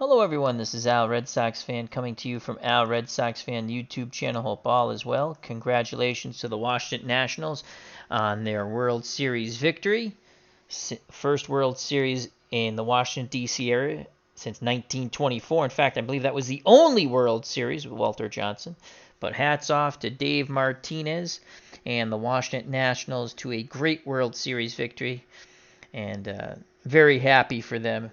Hello everyone, this is Al Red Sox fan coming to you from Al Red Sox fan YouTube channel. Hope all is well. Congratulations to the Washington Nationals on their World Series victory. First World Series in the Washington D.C. area since 1924. In fact, I believe that was the only World Series with Walter Johnson. But hats off to Dave Martinez and the Washington Nationals to a great World Series victory. And very happy for them.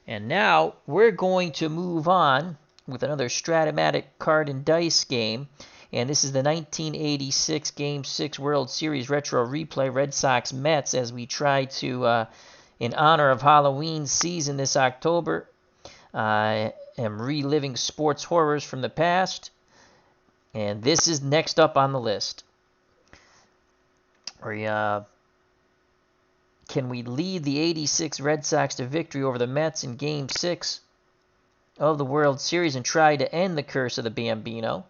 And now we're going to move on with another Strat-O-Matic card and dice game. And this is the 1986 Game 6 World Series Retro Replay Red Sox Mets as we try to, in honor of Halloween season this October, I am reliving sports horrors from the past. And this is next up on the list. Can we lead the 86 Red Sox to victory over the Mets in Game 6 of the World Series and try to end the curse of the Bambino?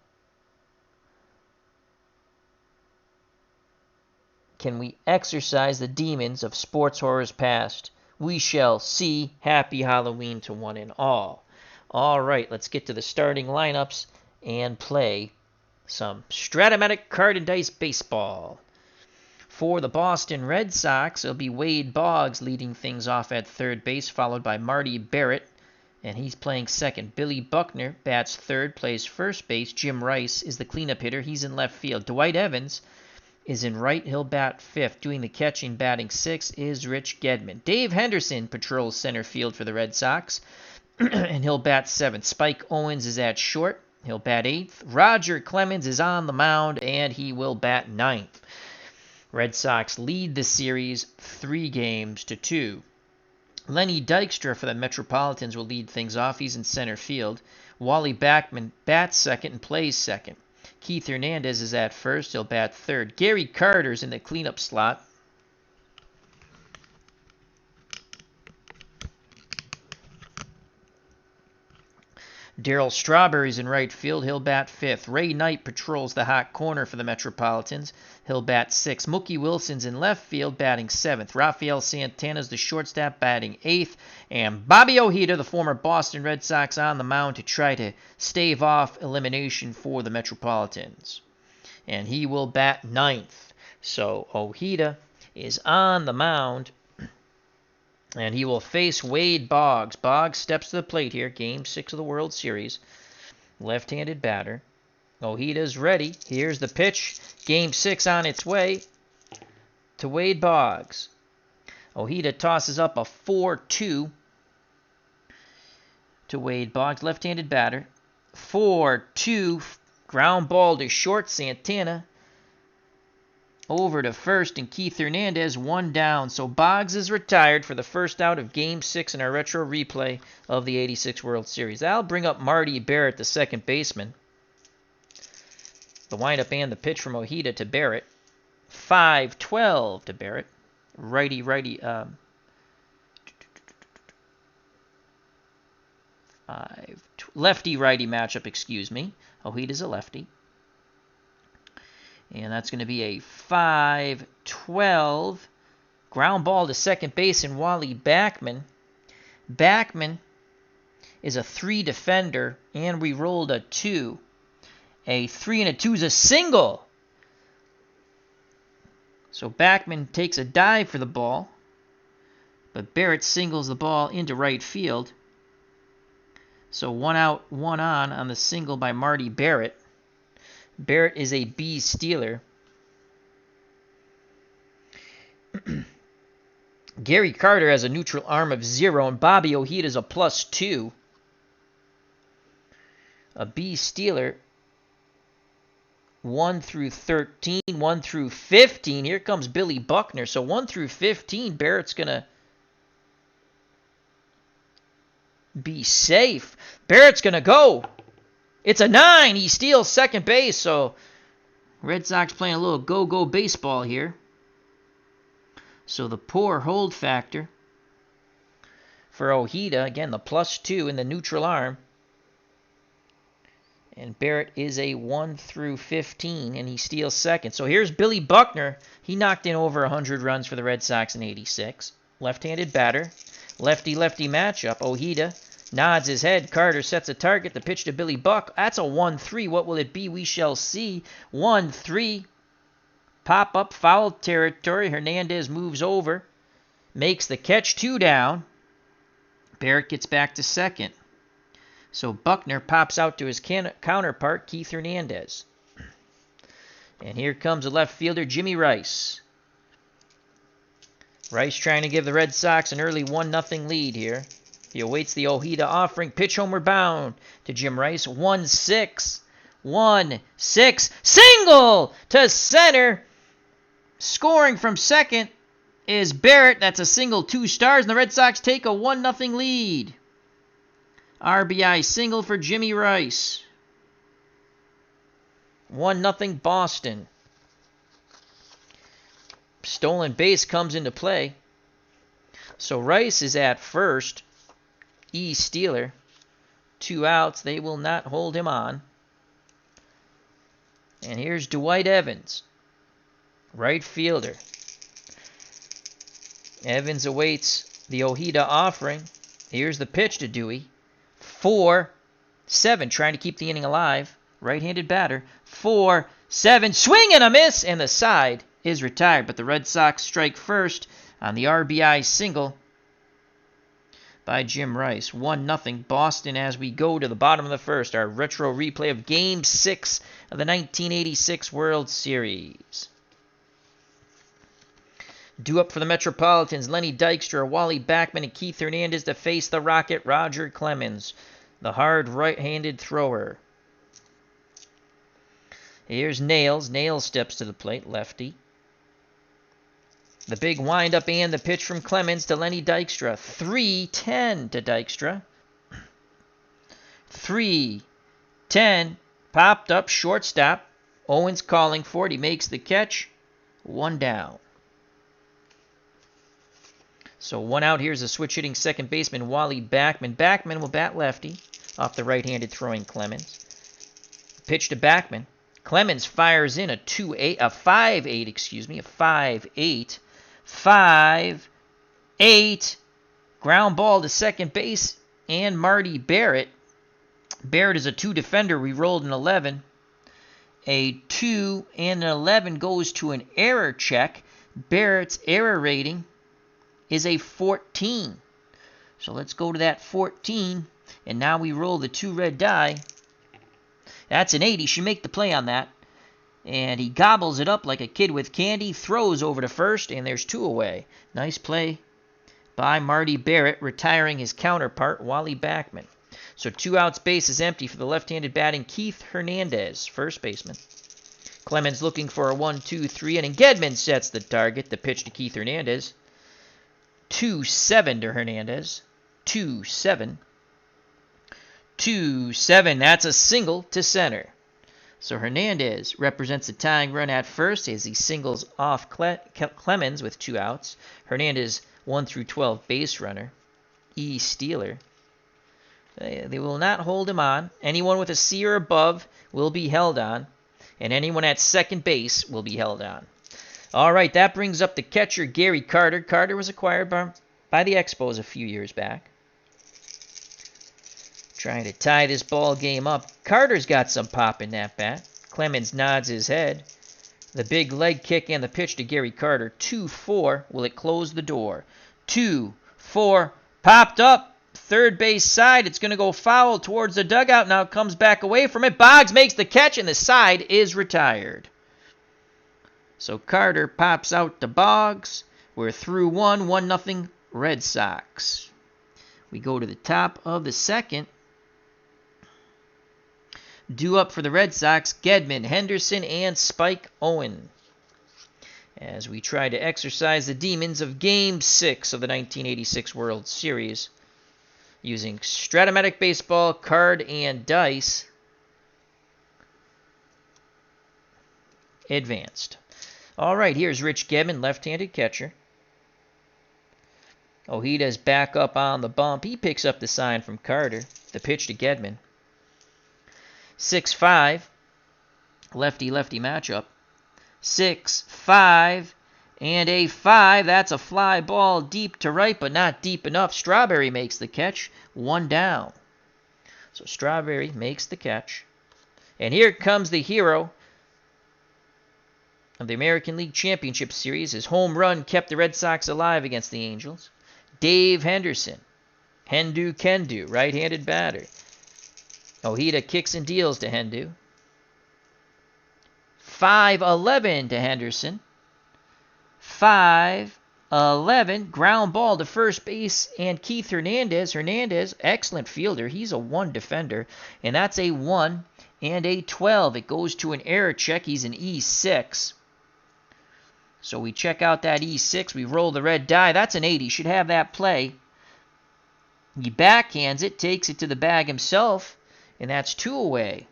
Can we exorcise the demons of sports horrors past? We shall see. Happy Halloween to one and all. All right, let's get to the starting lineups and play some Strat-O-Matic card and dice baseball. For the Boston Red Sox, it'll be Wade Boggs leading things off at third base, followed by Marty Barrett, and he's playing second. Billy Buckner bats third, plays first base. Jim Rice is the cleanup hitter. He's in left field. Dwight Evans is in right. He'll bat fifth. Doing the catching, batting sixth, is Rich Gedman. Dave Henderson patrols center field for the Red Sox, and he'll bat seventh. Spike Owens is at short. He'll bat eighth. Roger Clemens is on the mound, and he will bat ninth. Red Sox lead the series 3-2. Lenny Dykstra for the Metropolitans will lead things off. He's in center field. Wally Backman bats second and plays second. Keith Hernandez is at first. He'll bat third. Gary Carter's in the cleanup slot. Darryl Strawberry's in right field. He'll bat fifth. Ray Knight patrols the hot corner for the Metropolitans. He'll bat sixth. Mookie Wilson's in left field, batting seventh. Rafael Santana's the shortstop, batting eighth. And Bobby Ojeda, the former Boston Red Sox, on the mound to try to stave off elimination for the Metropolitans. And he will bat ninth. So Ojeda is on the mound. And he will face Wade Boggs. Boggs steps to the plate here. Game 6 of the World Series. Left-handed batter. Ojeda's ready. Here's the pitch. Game 6 on its way to Wade Boggs. Ojeda tosses up a 4-2 to Wade Boggs. Left-handed batter. 4-2. Ground ball to short. Santana over to first, and Keith Hernandez one down. So Boggs is retired for the first out of Game 6 in our retro replay of the 86 World Series. I'll bring up Marty Barrett, the second baseman. The windup and the pitch from Ojeda to Barrett. 5-12 to Barrett. Lefty-righty matchup, excuse me. Ojeda's a lefty. And that's going to be a 5-12 ground ball to second base, and Wally Backman. Backman is a 3 defender, and we rolled a 2. A 3 and a 2 is a single. So Backman takes a dive for the ball, but Barrett singles the ball into right field. So 1 out, 1 on the single by Marty Barrett. Barrett is a B stealer. Gary Carter has a neutral arm of 0, and Bobby Ojeda is a +2. A B stealer. 1 through 13, 1 through 15. Here comes Billy Buckner. So 1 through 15, Barrett's going to be safe. Barrett's going to go. It's a 9. He steals second base, so Red Sox playing a little go-go baseball here. So the poor hold factor for Ojeda. Again, the +2 in the neutral arm. And Barrett is a 1 through 15, and he steals second. So here's Billy Buckner. He knocked in over 100 runs for the Red Sox in '86. Left-handed batter. Lefty-lefty matchup. Ojeda Nods his head. Carter sets a target. The pitch to Billy Buck. That's a 1-3. What will it be? We shall see. 1-3. Pop up, foul territory. Hernandez moves over. Makes the catch. 2 down. Barrett gets back to second. So Buckner pops out to his counterpart, Keith Hernandez. And here comes the left fielder, Jimmy Rice. Rice trying to give the Red Sox an early 1-0 lead here. He awaits the Ojeda offering. Pitch homeward bound to Jim Rice. 1-6. 1-6. Single to center. Scoring from second is Barrett. That's a single, 2 stars, and the Red Sox take a 1-0 lead. RBI single for Jimmy Rice. 1-0 Boston. Stolen base comes into play. So Rice is at first. Steeler. 2 outs. They will not hold him on. And here's Dwight Evans. Right fielder. Evans awaits the Ojeda offering. Here's the pitch to Dewey. 4-7, trying to keep the inning alive. Right-handed batter. 4-7, swing and a miss, and the side is retired. But the Red Sox strike first on the RBI single by Jim Rice. 1-0 Boston as we go to the bottom of the first. Our retro replay of Game 6 of the 1986 World Series. Due up for the Metropolitans, Lenny Dykstra, Wally Backman, and Keith Hernandez to face the Rocket, Roger Clemens, the hard right-handed thrower. Here's Nails. Nails steps to the plate, lefty. The big windup and the pitch from Clemens to Lenny Dykstra. 3-10 to Dykstra. 3-10. Popped up, shortstop. Owens calling for it. He makes the catch. 1 down. So 1 out. Here's a switch-hitting second baseman, Wally Backman. Backman will bat lefty off the right-handed throwing Clemens. Pitch to Backman. Clemens fires in a 5-8, a 5-8. 5-8. Ground ball to second base and Marty Barrett. Barrett is a 2 defender. We rolled an 11. A 2 and an 11 goes to an error check. Barrett's error rating is a 14. So let's go to that 14. And now we roll the 2 red die. That's an 8. He should make the play on that. And he gobbles it up like a kid with candy. Throws over to first, and there's 2 away. Nice play by Marty Barrett, retiring his counterpart, Wally Backman. So 2 outs, base is empty for the left-handed batting Keith Hernandez, first baseman. Clemens looking for a 1-2-3 inning. Gedman sets the target. The pitch to Keith Hernandez. 2-7 to Hernandez. 2-7. 2-7. That's a single to center. So Hernandez represents the tying run at first as he singles off Clemens with 2 outs. Hernandez 1 through 12 base runner. Steeler. They will not hold him on. Anyone with a C or above will be held on. And anyone at second base will be held on. All right, that brings up the catcher, Gary Carter. Carter was acquired by the Expos a few years back. Trying to tie this ball game up. Carter's got some pop in that bat. Clemens nods his head. The big leg kick and the pitch to Gary Carter. 2-4. Will it close the door? 2-4. Popped up. Third base side. It's going to go foul towards the dugout. Now it comes back away from it. Boggs makes the catch and the side is retired. So Carter pops out to Boggs. We're through 1-0 Red Sox. We go to the top of the second. Due up for the Red Sox, Gedman, Henderson, and Spike Owen. As we try to exercise the demons of Game 6 of the 1986 World Series using Strat-O-Matic Baseball, Card&Dice. Advanced. All right, here's Rich Gedman, left-handed catcher. Ojeda's back up on the bump. He picks up the sign from Carter. The pitch to Gedman. 6-5. Lefty-lefty matchup. 6-5. And a 5. That's a fly ball deep to right, but not deep enough. Strawberry makes the catch. 1 down. So Strawberry makes the catch. And here comes the hero of the American League Championship Series. His home run kept the Red Sox alive against the Angels. Dave Henderson. Hendu Kendu, right-handed batter. Ojeda kicks and deals to Hendu. 5-11 to Henderson. 5-11. Ground ball to first base and Keith Hernandez. Hernandez, excellent fielder. He's a 1 defender. And that's a 1 and a 12. It goes to an error check. He's an E6. So we check out that E6. We roll the red die. That's an 8. He should have that play. He backhands it, takes it to the bag himself, and that's 2 away.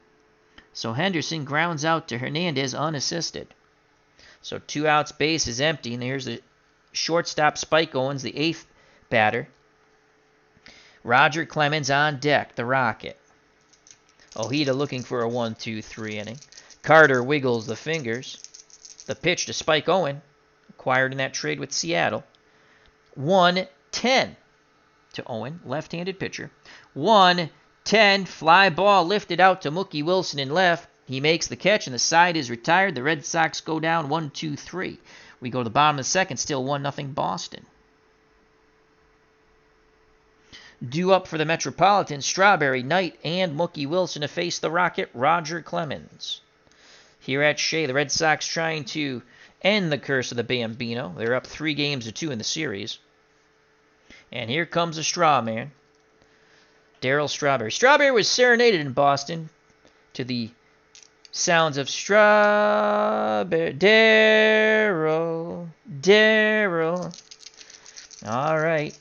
So Henderson grounds out to Hernandez unassisted. So 2 outs, base is empty, and here's the shortstop Spike Owens, the 8th batter. Roger Clemens on deck, the Rocket. Ojeda looking for a 1-2-3 inning. Carter wiggles the fingers. The pitch to Spike Owen, acquired in that trade with Seattle. 1-10 to Owen, left-handed pitcher. 1-10, fly ball lifted out to Mookie Wilson in left. He makes the catch, and the side is retired. The Red Sox go down 1-2-3. We go to the bottom of the second, still 1-0 Boston. Due up for the Metropolitans, Strawberry, Knight, and Mookie Wilson to face the Rocket, Roger Clemens. Here at Shea, the Red Sox trying to end the curse of the Bambino. They're up 3-2 in the series. And here comes a straw man, Darryl Strawberry. Strawberry was serenaded in Boston to the sounds of Strawberry. Darryl. All right.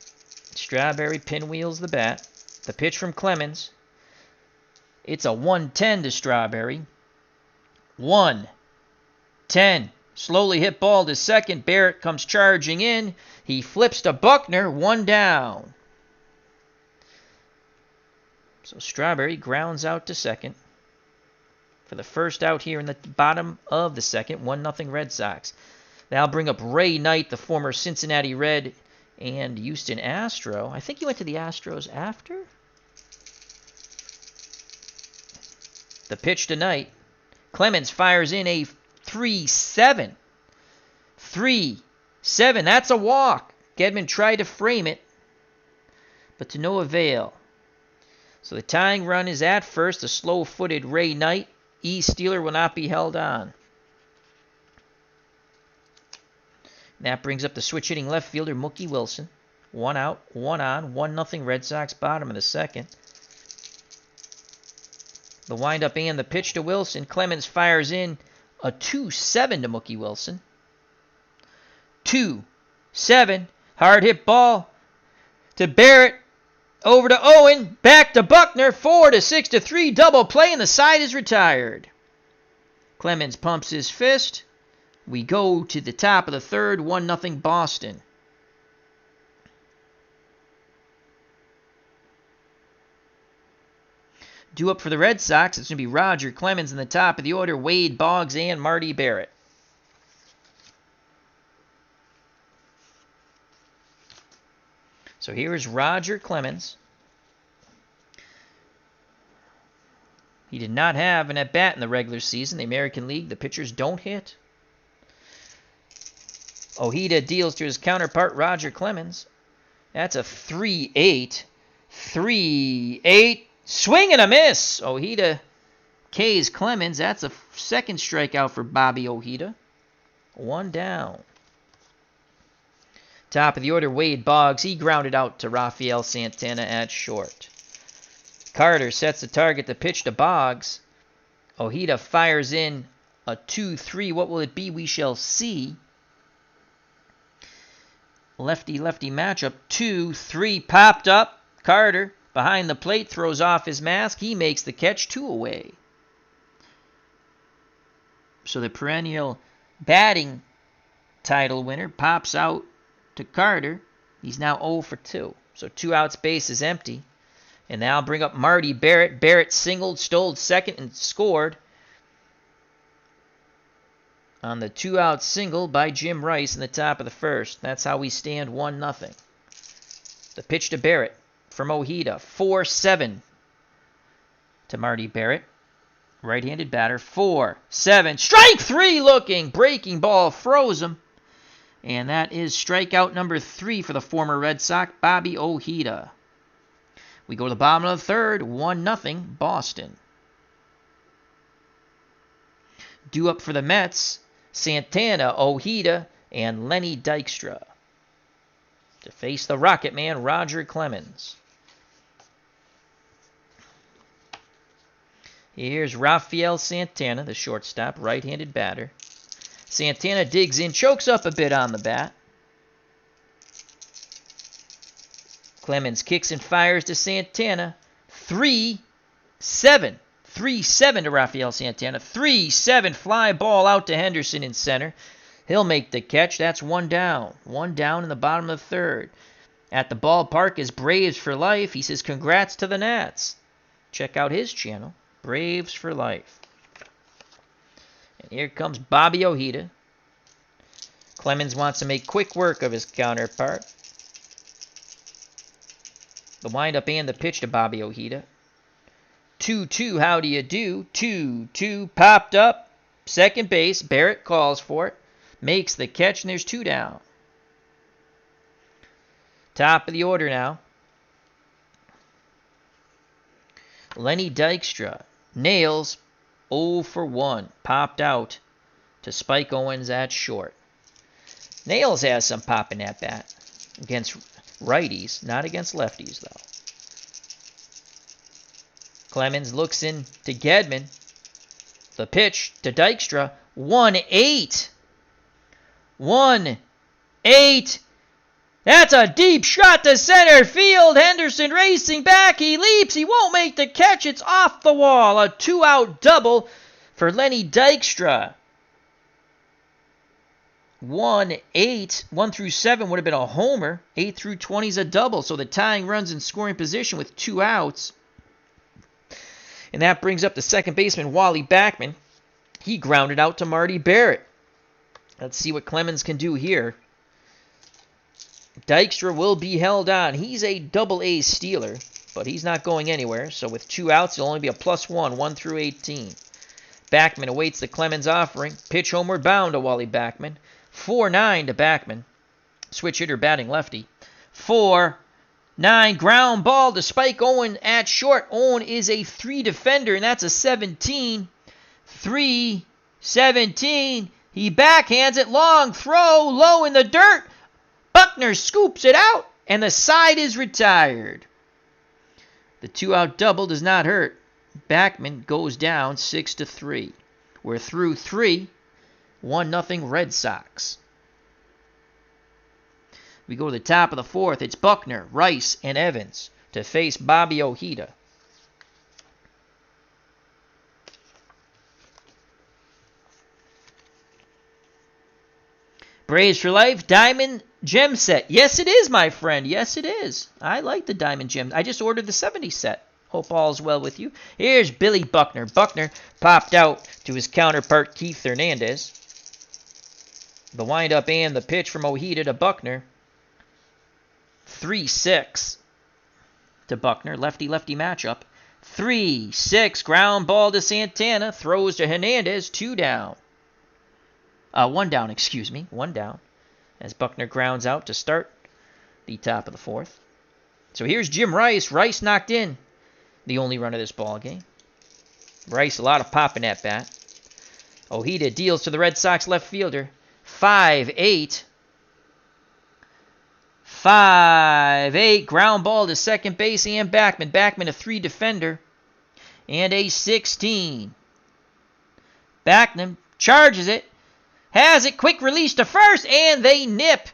Strawberry pinwheels the bat. The pitch from Clemens. It's a 1-10 to Strawberry. 1-10. Slowly hit ball to second. Barrett comes charging in. He flips to Buckner. 1 down. So Strawberry grounds out to second for the first out here in the bottom of the second. 1-0 Red Sox. That'll bring up Ray Knight, the former Cincinnati Red and Houston Astro. I think he went to the Astros after. The pitch to Knight. Clemens fires in a 3-7. 3-7. That's a walk. Gedman tried to frame it, but to no avail. So the tying run is at first. A slow-footed Ray Knight. Steeler will not be held on. And that brings up the switch-hitting left fielder, Mookie Wilson. 1 out, 1 on, 1-0 Red Sox, bottom of the second. The windup and the pitch to Wilson. Clemens fires in a 2-7 to Mookie Wilson. 2-7. Hard hit ball to Barrett. Over to Owen. Back to Buckner. 4-6-3. Double play, and the side is retired. Clemens pumps his fist. We go to the top of the third. 1-0 Boston. Due up for the Red Sox, it's going to be Roger Clemens in the top of the order, Wade Boggs, and Marty Barrett. So here is Roger Clemens. He did not have an at-bat in the regular season. The American League, the pitchers don't hit. Ojeda deals to his counterpart, Roger Clemens. That's a 3-8. 3-8. Swing and a miss. Ojeda K's Clemens. That's a second strikeout for Bobby Ojeda. 1 down. Top of the order, Wade Boggs. He grounded out to Rafael Santana at short. Carter sets the target to pitch to Boggs. Ojeda fires in a 2-3. What will it be? We shall see. Lefty-lefty matchup. 2-3 popped up. Carter behind the plate throws off his mask. He makes the catch. 2 away. So the perennial batting title winner pops out to Carter. He's now 0 for 2. So 2 outs, base is empty. And now I'll bring up Marty Barrett. Barrett singled, stole second, and scored. on the 2-out single by Jim Rice in the top of the first. That's how we stand 1-0. The pitch to Barrett from Ojeda. 4-7 to Marty Barrett. Right-handed batter. 4-7. Strike 3 looking. Breaking ball froze him. And that is strikeout number 3 for the former Red Sox, Bobby Ojeda. We go to the bottom of the third. 1-0 Boston. Due up for the Mets, Santana, Ojeda, and Lenny Dykstra. To face the Rocket Man, Roger Clemens. Here's Rafael Santana, the shortstop, right-handed batter. Santana digs in, chokes up a bit on the bat. Clemens kicks and fires to Santana. 3-7. 3-7 to Rafael Santana. 3-7 fly ball out to Henderson in center. He'll make the catch. That's 1 down. 1 down in the bottom of the third. At the ballpark is Braves for Life. He says congrats to the Nats. Check out his channel, Braves for Life. And here comes Bobby Ojeda. Clemens wants to make quick work of his counterpart. The windup and the pitch to Bobby Ojeda. 2-2, how do you do? 2-2, popped up. Second base, Barrett calls for it. Makes the catch, and there's 2 down. Top of the order now. Lenny Dykstra nails 0 for 1. Popped out to Spike Owens at short. Nails has some pop in that bat. Against righties, not against lefties, though. Clemens looks in to Gedman. The pitch to Dykstra. 1-8. 1-8. That's a deep shot to center field. Henderson racing back. He leaps. He won't make the catch. It's off the wall. A 2-out double for Lenny Dykstra. 1-8. 1 through 7 would have been a homer. 8 through 20 is a double. So the tying runs in scoring position with 2 outs. And that brings up the second baseman, Wally Backman. He grounded out to Marty Barrett. Let's see what Clemens can do here. Dykstra will be held on. He's a double-A stealer, but he's not going anywhere. So with 2 outs, it'll only be a +1, 1 through 18. Backman awaits the Clemens offering. Pitch homeward bound to Wally Backman. 4-9 to Backman. Switch hitter batting lefty. 4-9, ground ball to Spike Owen at short. Owen is a 3 defender, and that's a 17. 3-17. He backhands it, long throw, low in the dirt. Buckner scoops it out, and the side is retired. The 2-out double does not hurt. Backman goes down 6-3. We're through 3. 1-0 Red Sox. We go to the top of the fourth. It's Buckner, Rice, and Evans to face Bobby Ojeda. Braves for Life, Diamond Gem Set. Yes, it is, my friend. Yes, it is. I like the Diamond Gem. I just ordered the 70 set. Hope all's well with you. Here's Billy Buckner. Buckner popped out to his counterpart, Keith Hernandez. The windup and the pitch from Ojeda to Buckner. 3-6 to Buckner. Lefty-lefty matchup. 3-6. Ground ball to Santana. Throws to Hernandez. 2 down. 1 down, excuse me. 1 down. As Buckner grounds out to start the top of the fourth. So here's Jim Rice. Rice knocked in the only run of this ball game. Rice, a lot of pop in that bat. Ojeda deals to the Red Sox left fielder. 5-8. 5-8. Ground ball to second base and Backman. Backman, a 3 defender. And a 16. Backman charges it. Has it. Quick release to first. And they nip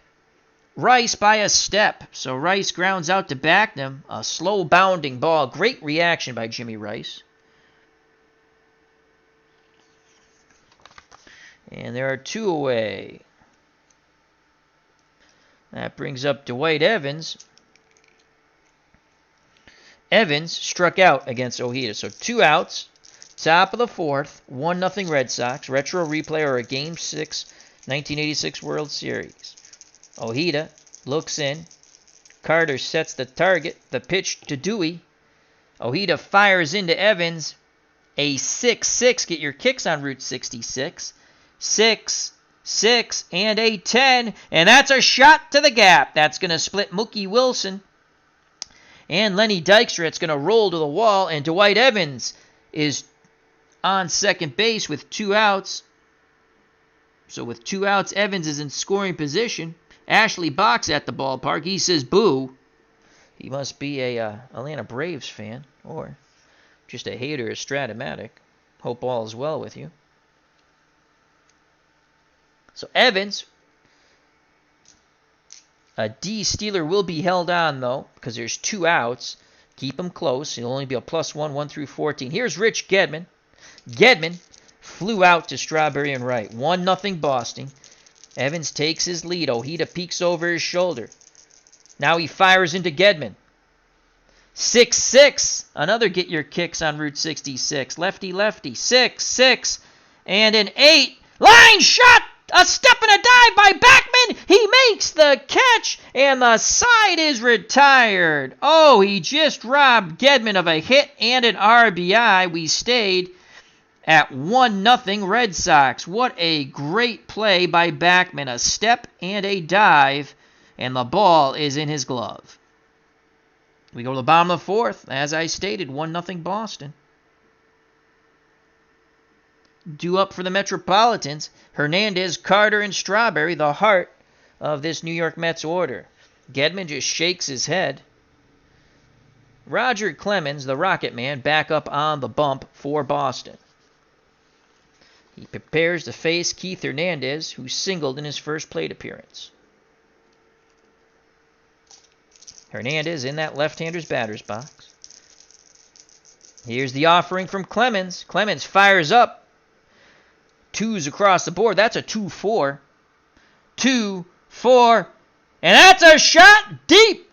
Rice by a step. So Rice grounds out to Backman. A slow bounding ball. Great reaction by Jimmy Rice. And there are 2 away. That brings up Dwight Evans. Evans struck out against Ojeda. So 2 outs. Top of the fourth, 1-0 Red Sox. Retro replay or a Game 6, 1986 World Series. Ojeda looks in. Carter sets the target. The pitch to Dewey. Ojeda fires into Evans. A 6-6. Get your kicks on Route 66. 6, and a 10. And that's a shot to the gap. That's going to split Mookie Wilson and Lenny Dykstra. It's going to roll to the wall. And Dwight Evans is on second base with 2 outs. So with 2 outs, Evans is in scoring position. Ashley Box at the ballpark. He says boo. He must be a Atlanta Braves fan or just a hater of Strat-O-Matic. Hope all is well with you. So Evans, a D stealer will be held on though because there's 2 outs. Keep him close. He'll only be a +1, 1 through 14. Here's Rich Gedman. Gedman flew out to Strawberry and right. 1-0 Boston. Evans takes his lead. Ojeda peeks over his shoulder. Now he fires into Gedman. 6-6. Another get your kicks on Route 66. Lefty. 6, and an 8. Line shot. A step and a dive by Backman. He makes the catch, and the side is retired. Oh, he just robbed Gedman of a hit and an RBI. We stayed at 1-0 Red Sox. What a great play by Backman. A step and a dive, and the ball is in his glove. We go to the bottom of the fourth. As I stated, 1-0 Boston. Due up for the Metropolitans, Hernandez, Carter, and Strawberry, the heart of this New York Mets order. Gedman just shakes his head. Roger Clemens, the Rocket Man, back up on the bump for Boston. He prepares to face Keith Hernandez, who singled in his first plate appearance. Hernandez in that left-hander's batter's box. Here's the offering from Clemens. Clemens fires up. 2s across the board. That's a 2-4. 2-4. And that's a shot deep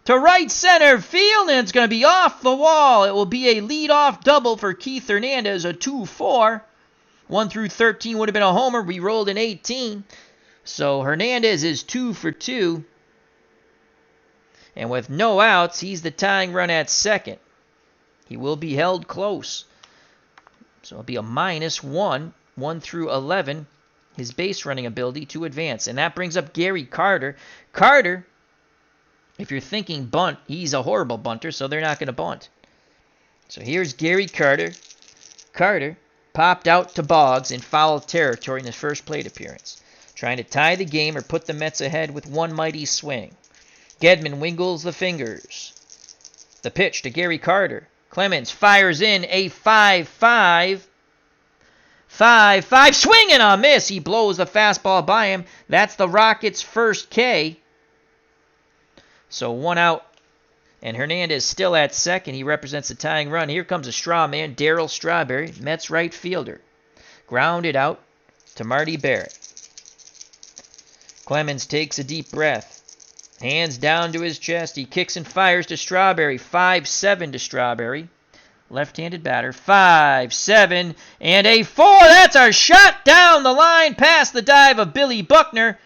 to right center field. And it's going to be off the wall. It will be a leadoff double for Keith Hernandez. A 2-4. 1 through 13 would have been a homer. We rolled in 18. So Hernandez is 2 for 2. And with no outs, he's the tying run at second. He will be held close. So it'll be a -1. 1 through 11, his base running ability to advance. And that brings up Gary Carter. Carter, if you're thinking bunt, he's a horrible bunter, so they're not going to bunt. So here's Gary Carter. Carter popped out to Boggs in foul territory in his first plate appearance, trying to tie the game or put the Mets ahead with one mighty swing. Gedman wiggles the fingers. The pitch to Gary Carter. Clemens fires in a 5-5. 5-5, swing and a miss. He blows the fastball by him. That's the Rockets' first K. So 1 out, and Hernandez still at second. He represents the tying run. Here comes a straw man, Darryl Strawberry, Mets right fielder. Grounded out to Marty Barrett. Clemens takes a deep breath. Hands down to his chest. He kicks and fires to Strawberry. 5-7 to Strawberry. Left-handed batter, 5-7, and a 4. That's a shot down the line past the dive of Billy Buckner,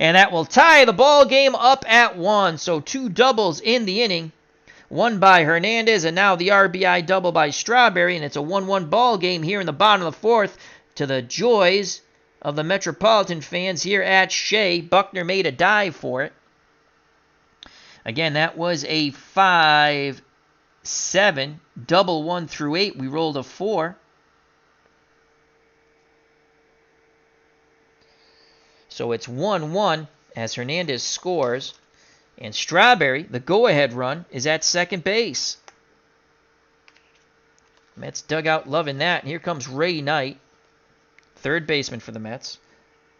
and that will tie the ball game up at 1. So 2 doubles in the inning, 1 by Hernandez, and now the RBI double by Strawberry, and it's a 1-1 ball game here in the bottom of the fourth to the joys of the Metropolitan fans here at Shea. Buckner made a dive for it. Again, that was a 5-7, double 1 through 8. We rolled a 4. So it's 1-1 as Hernandez scores. And Strawberry, the go-ahead run, is at second base. Mets dugout loving that. And here comes Ray Knight, third baseman for the Mets.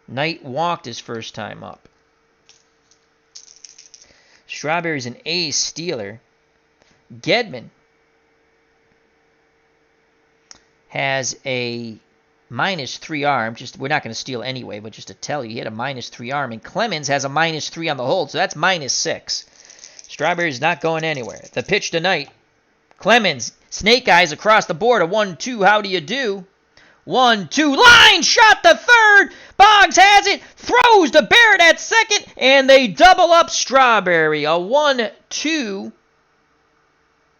Knight walked his first time up. Strawberry's an ace stealer. Gedman has a -3 arm. We're not going to steal anyway, but just to tell you, he had a -3 arm. And Clemens has a -3 on the hold, so that's -6. Strawberry's not going anywhere. The pitch tonight. Clemens Snake Eyes across the board. A 1-2. How do you do? 1-2. Line shot to third. Boggs has it. Throws to Barrett at second. And they double up Strawberry. A 1-2.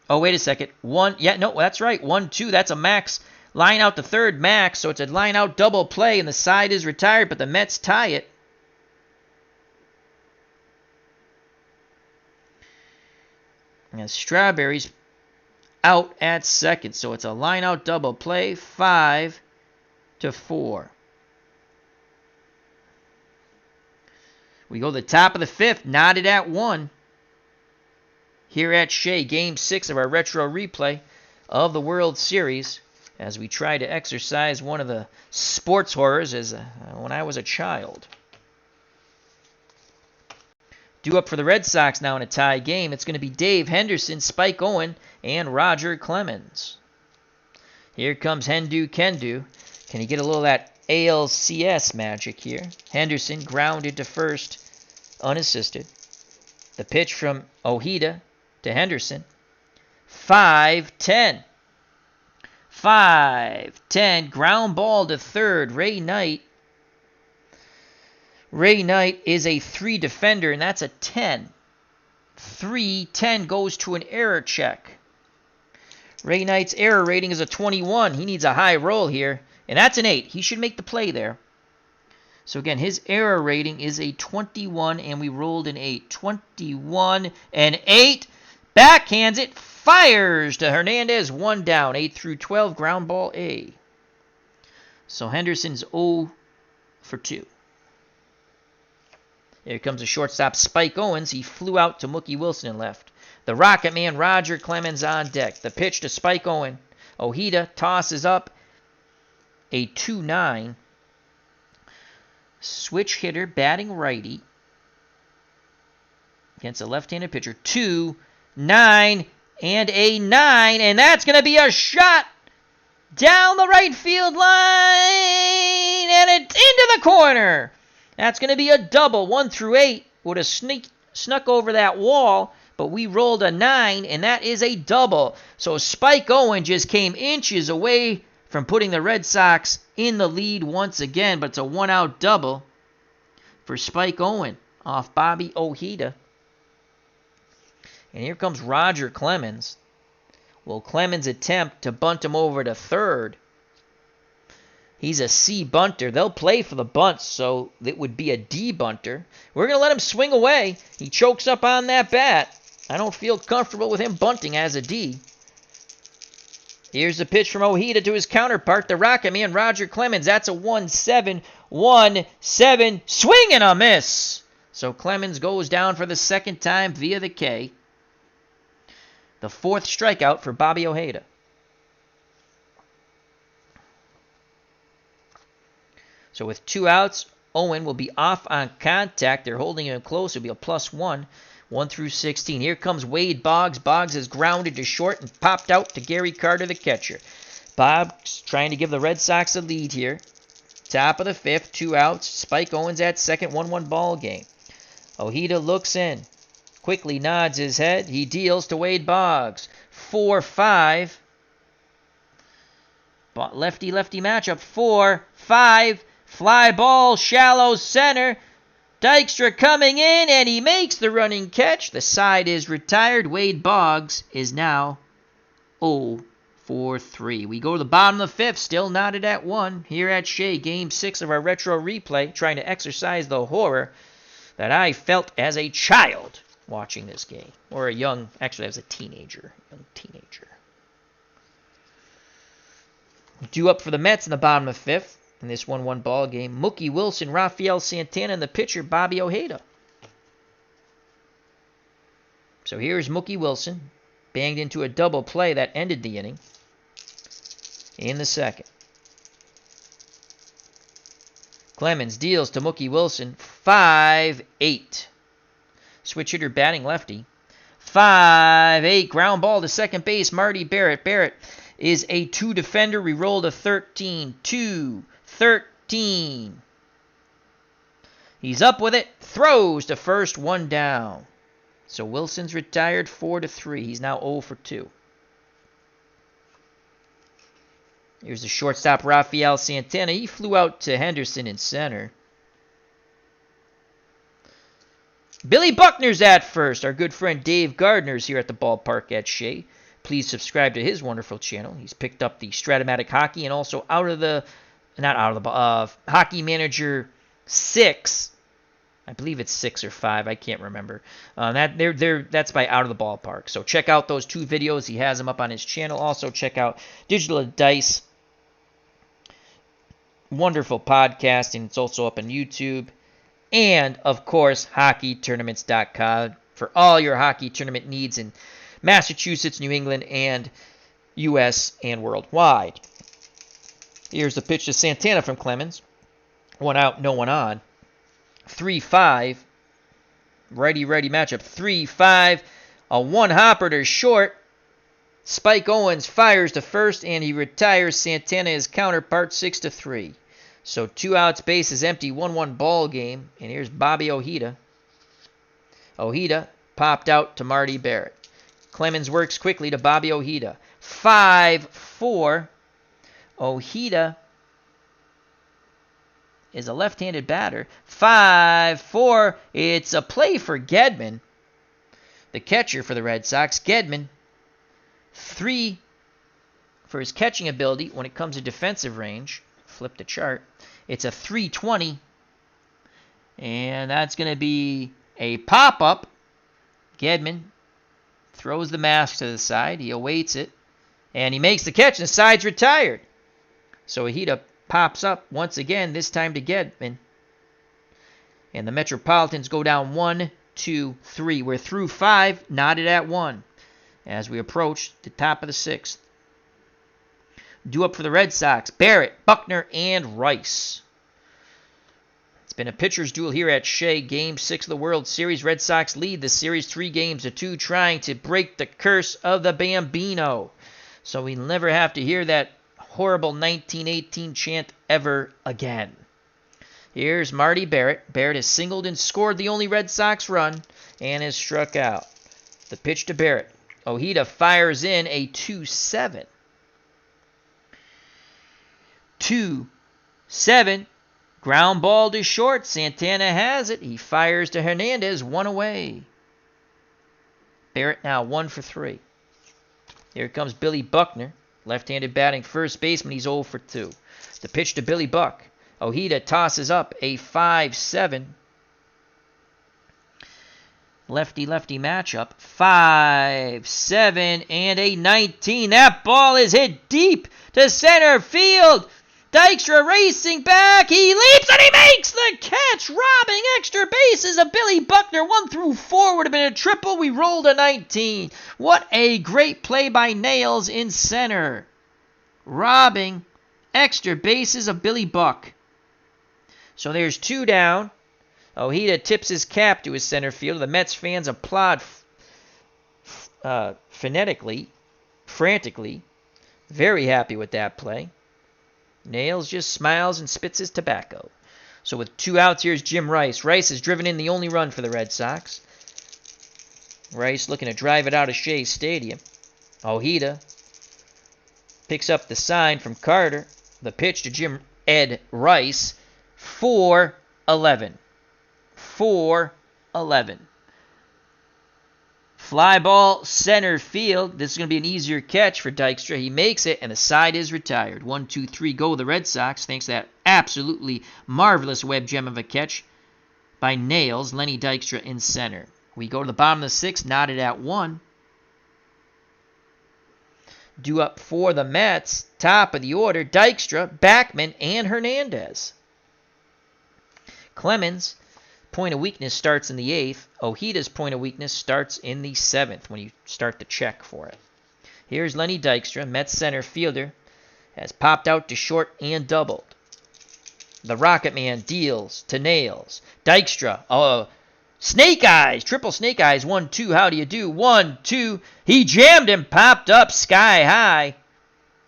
Oh, wait a second. Yeah, no, that's right. 1-2. That's a Max. Line out to third, Max. So it's a line out double play. And the side is retired, but the Mets tie it. And Strawberry's out at second. So it's a line out double play. 5-4. We go to the top of the fifth. Knotted at 1. Here at Shea, Game 6 of our retro replay of the World Series, as we try to exercise one of the sports horrors when I was a child. Due up for the Red Sox now in a tie game. It's going to be Dave Henderson, Spike Owen, and Roger Clemens. Here comes Hendu Kendu. Can he get a little of that ALCS magic here? Henderson grounded to first, unassisted. The pitch from Ojeda to Henderson. 5-10. 5-10. Ground ball to third. Ray Knight. Ray Knight is a 3 defender, and that's a 10. 3-10 goes to an error check. Ray Knight's error rating is a 21. He needs a high roll here, and that's an 8. He should make the play there. So again, his error rating is a 21, and we rolled an 8. 21 and 8. Backhands it. Fires to Hernandez. 1 down. 8 through 12. Ground ball A. So Henderson's 0 for 2. Here comes the shortstop, Spike Owens. He flew out to Mookie Wilson and left. The Rocket Man, Roger Clemens on deck. The pitch to Spike Owen. Ojeda tosses up a 2-9. Switch hitter, batting righty. Against a left-handed pitcher. 2-9 and a 9. And that's going to be a shot down the right field line. And it's into the corner. That's going to be a double. 1 through 8 would have snuck over that wall, but we rolled a 9, and that is a double. So Spike Owen just came inches away from putting the Red Sox in the lead once again, but it's a 1-out double for Spike Owen off Bobby Ojeda. And here comes Roger Clemens. Will Clemens attempt to bunt him over to third? He's a C bunter. They'll play for the bunts, so it would be a D bunter. We're going to let him swing away. He chokes up on that bat. I don't feel comfortable with him bunting as a D. Here's the pitch from Ojeda to his counterpart, the Rocket Man, Roger Clemens. That's a 1-7. 1-7. Swing and a miss. So Clemens goes down for the second time via the K. The 4th strikeout for Bobby Ojeda. So with 2 outs, Owen will be off on contact. They're holding him close. It'll be a +1, 1 through 16. Here comes Wade Boggs. Boggs is grounded to short and popped out to Gary Carter, the catcher. Boggs trying to give the Red Sox a lead here. Top of the 5th, 2 outs. Spike Owens at second, 1-1 ball game. Ojeda looks in. Quickly nods his head. He deals to Wade Boggs. 4-5. Lefty-lefty matchup. 4-5. Fly ball, shallow center. Dykstra coming in, and he makes the running catch. The side is retired. Wade Boggs is now 0 for 3. We go to the bottom of the 5th, still knotted at 1. Here at Shea, Game 6 of our retro replay, trying to exercise the horror that I felt as a child watching this game. Or a young, actually I was a teenager. Young teenager. Due up for the Mets in the bottom of the 5th. In this 1-1 ball game, Mookie Wilson, Rafael Santana, and the pitcher, Bobby Ojeda. So here's Mookie Wilson, banged into a double play that ended the inning in the 2nd. Clemens deals to Mookie Wilson, 5-8. Switch hitter batting lefty. 5-8, ground ball to second base, Marty Barrett. Barrett is a 2 defender. We rolled a 13, 2, 13. He's up with it. Throws to first, 1 down. So Wilson's retired 4-3. He's now 0 for 2. Here's the shortstop, Rafael Santana. He flew out to Henderson in center. Billy Buckner's at first. Our good friend Dave Gardner's here at the ballpark at Shea. Please subscribe to his wonderful channel. He's picked up the Strat-O-Matic hockey and also Hockey Manager 6. I believe it's 6 or 5. I can't remember. That's by Out of the Ballpark. So check out those 2 videos. He has them up on his channel. Also check out Digital Dice. Wonderful podcasting. It's also up on YouTube. And, of course, HockeyTournaments.com for all your hockey tournament needs in Massachusetts, New England, and U.S. and worldwide. Here's the pitch to Santana from Clemens. 1 out, no one on. 3-5. Righty-righty matchup. 3-5. A one-hopper to short. Spike Owens fires to first, and he retires Santana, his counterpart, 6-3. So 2 outs, base is empty, 1-1 ball game. And here's Bobby Ojeda. Ojeda popped out to Marty Barrett. Clemens works quickly to Bobby Ojeda. 5-4. Ojeda is a left-handed batter. 5-4. It's a play for Gedman, the catcher for the Red Sox. Gedman, 3 for his catching ability when it comes to defensive range. Flip the chart. It's a 320. And that's going to be a pop-up. Gedman throws the mask to the side. He awaits it. And he makes the catch, and the side's retired. So Ojeda pops up once again, this time to Gedman. And the Metropolitans go down 1-2-3. We're through 5, knotted at 1 as we approach the top of the 6th. Due up for the Red Sox, Barrett, Buckner, and Rice. It's been a pitcher's duel here at Shea. Game 6 of the World Series. Red Sox lead the series 3-2, trying to break the curse of the Bambino. So we never have to hear that horrible 1918 chant ever again. Here's Marty Barrett. Barrett has singled and scored the only Red Sox run and has struck out. The pitch to Barrett. Ojeda fires in a 2-7. 2-7. Ground ball to short. Santana has it. He fires to Hernandez. 1 away. Barrett now 1 for 3. Here comes Billy Buckner. Left-handed batting first baseman. He's 0 for 2. The pitch to Billy Buck. Ojeda tosses up a 5-7. Lefty-lefty matchup. 5-7 and a 19. That ball is hit deep to center field. Dykstra racing back. He leaps and he makes the catch, robbing extra bases of Billy Buckner. 1 through 4 would have been a triple. We rolled a 19. What a great play by Nails in center, robbing extra bases of Billy Buck. So there's 2 down. Ojeda tips his cap to his center fielder. The Mets fans applaud frantically. Very happy with that play. Nails just smiles and spits his tobacco. So with 2 outs, here's Jim Rice. Rice has driven in the only run for the Red Sox. Rice looking to drive it out of Shea Stadium. Ojeda picks up the sign from Carter. The pitch to Jim Ed Rice. 4-11. 4-11. Fly ball, center field. This is going to be an easier catch for Dykstra. He makes it, and the side is retired. 1-2-3 go the Red Sox, thanks to that absolutely marvelous web gem of a catch by Nails. Lenny Dykstra in center. We go to the bottom of the 6th, knotted at 1. Due up for the Mets, top of the order, Dykstra, Backman, and Hernandez. Clemens, point of weakness starts in the 8th. Ojeda's point of weakness starts in the 7th when you start the check for it. Here's Lenny Dykstra, Mets center fielder, has popped out to short and doubled. The Rocket Man deals to Nails. Dykstra, snake eyes, triple snake eyes, 1-2, how do you do? 1-2, he jammed him, popped up sky high.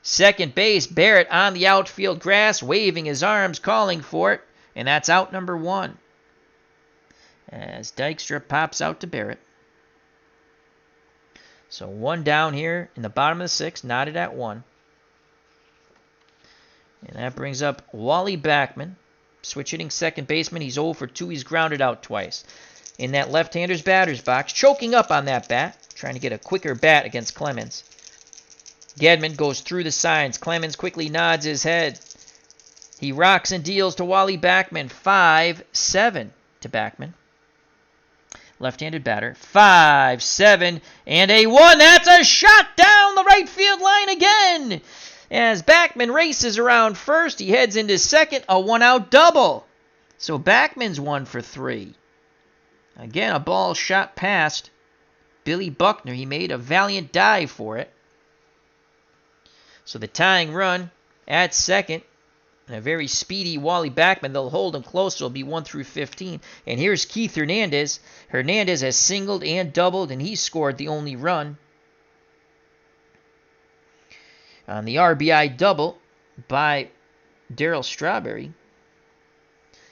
Second base, Barrett on the outfield grass, waving his arms, calling for it, and that's out number 1. As Dykstra pops out to Barrett. So 1 down here in the bottom of the 6th, knotted at 1. And that brings up Wally Backman. Switch hitting second baseman. He's 0 for 2. He's grounded out twice. In that left-hander's batter's box, choking up on that bat, trying to get a quicker bat against Clemens. Gedman goes through the signs. Clemens quickly nods his head. He rocks and deals to Wally Backman. 5-7 to Backman. Left-handed batter. 5-7 and a 1. That's a shot down the right field line again. As Backman races around first, he heads into second. A 1-out double. So Backman's 1 for 3. Again, a ball shot past Billy Buckner. He made a valiant dive for it. So the tying run at second, and a very speedy Wally Backman. They'll hold him close. It'll be 1 through 15. And here's Keith Hernandez. Hernandez has singled and doubled, and he scored the only run on the RBI double by Darryl Strawberry.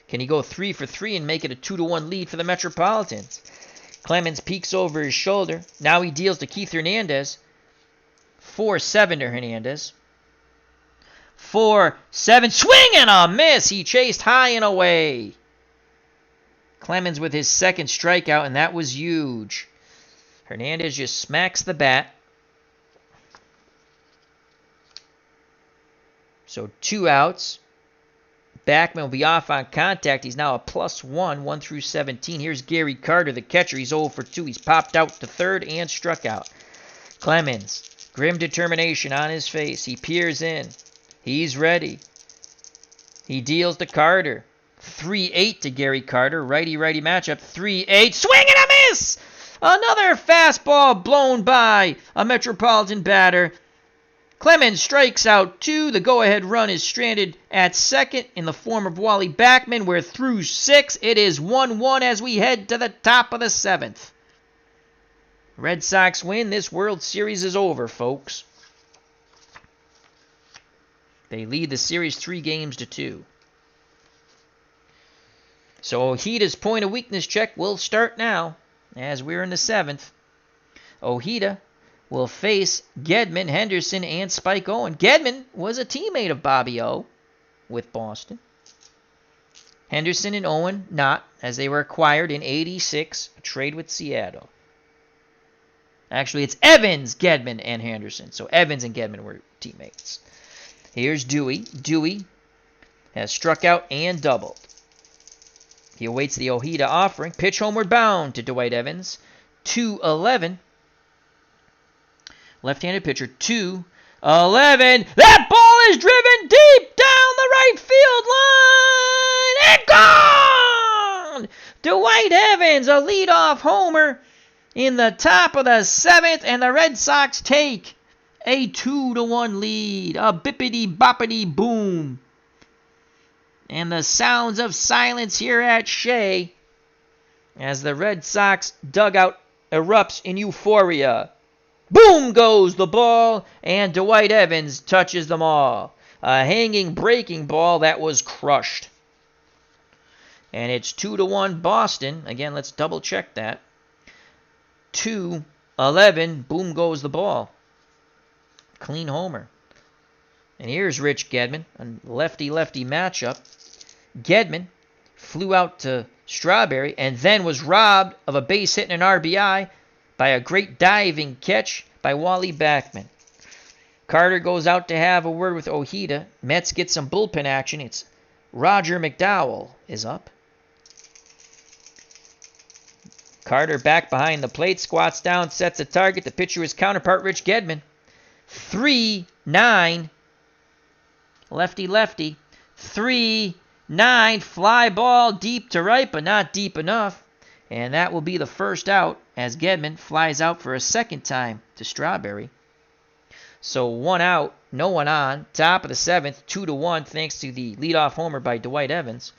Can he go 3 for 3 and make it a 2-1 lead for the Metropolitans? Clemens peeks over his shoulder. Now he deals to Keith Hernandez. 4-7 to Hernandez. 4-7. Swing and a miss. He chased high and away. Clemens with his second strikeout, and that was huge. Hernandez just smacks the bat. So 2 outs. Backman will be off on contact. He's now a +1, 1 through 17. Here's Gary Carter, the catcher. He's 0 for 2. He's popped out to third and struck out. Clemens, grim determination on his face. He peers in. He's ready. He deals to Carter. 3-8 to Gary Carter. Righty-righty matchup. 3-8. Swing and a miss! Another fastball blown by a Metropolitan batter. Clemens strikes out 2. The go-ahead run is stranded at second in the form of Wally Backman. We're through 6. It is 1-1 as we head to the top of the 7th. Red Sox win. This World Series is over, folks. They lead the series 3-2. So Ojeda's point of weakness check will start now as we're in the 7th. Ojeda will face Gedman, Henderson, and Spike Owen. Gedman was a teammate of Bobby O with Boston. Henderson and Owen not, as they were acquired in '86, a trade with Seattle. Actually, it's Evans, Gedman, and Henderson. So Evans and Gedman were teammates. Here's Dewey. Dewey has struck out and doubled. He awaits the Ojeda offering. Pitch homeward bound to Dwight Evans. 2-11. Left-handed pitcher, 2-11. That ball is driven deep down the right field line and gone! Dwight Evans, a leadoff homer in the top of the 7th, and the Red Sox take a 2-1 lead. A bippity-boppity boom. And the sounds of silence here at Shea as the Red Sox dugout erupts in euphoria. Boom goes the ball, and Dwight Evans touches them all. A hanging breaking ball that was crushed. And it's 2-1 Boston. Again, let's double check that. 2-11, boom goes the ball. Clean homer. And here's Rich Gedman, a lefty-lefty matchup. Gedman flew out to Strawberry and then was robbed of a base hit and an RBI by a great diving catch by Wally Backman. Carter goes out to have a word with Ojeda. Mets get some bullpen action. It's Roger McDowell is up. Carter back behind the plate, squats down, sets a target. The pitcher is counterpart Rich Gedman. 3-9. Lefty-lefty. 3-9. Fly ball deep to right, but not deep enough. And that will be the first out as Gedman flies out for a second time to Strawberry. So 1 out, no one on. Top of the 7th, 2-1, thanks to the leadoff homer by Dwight Evans.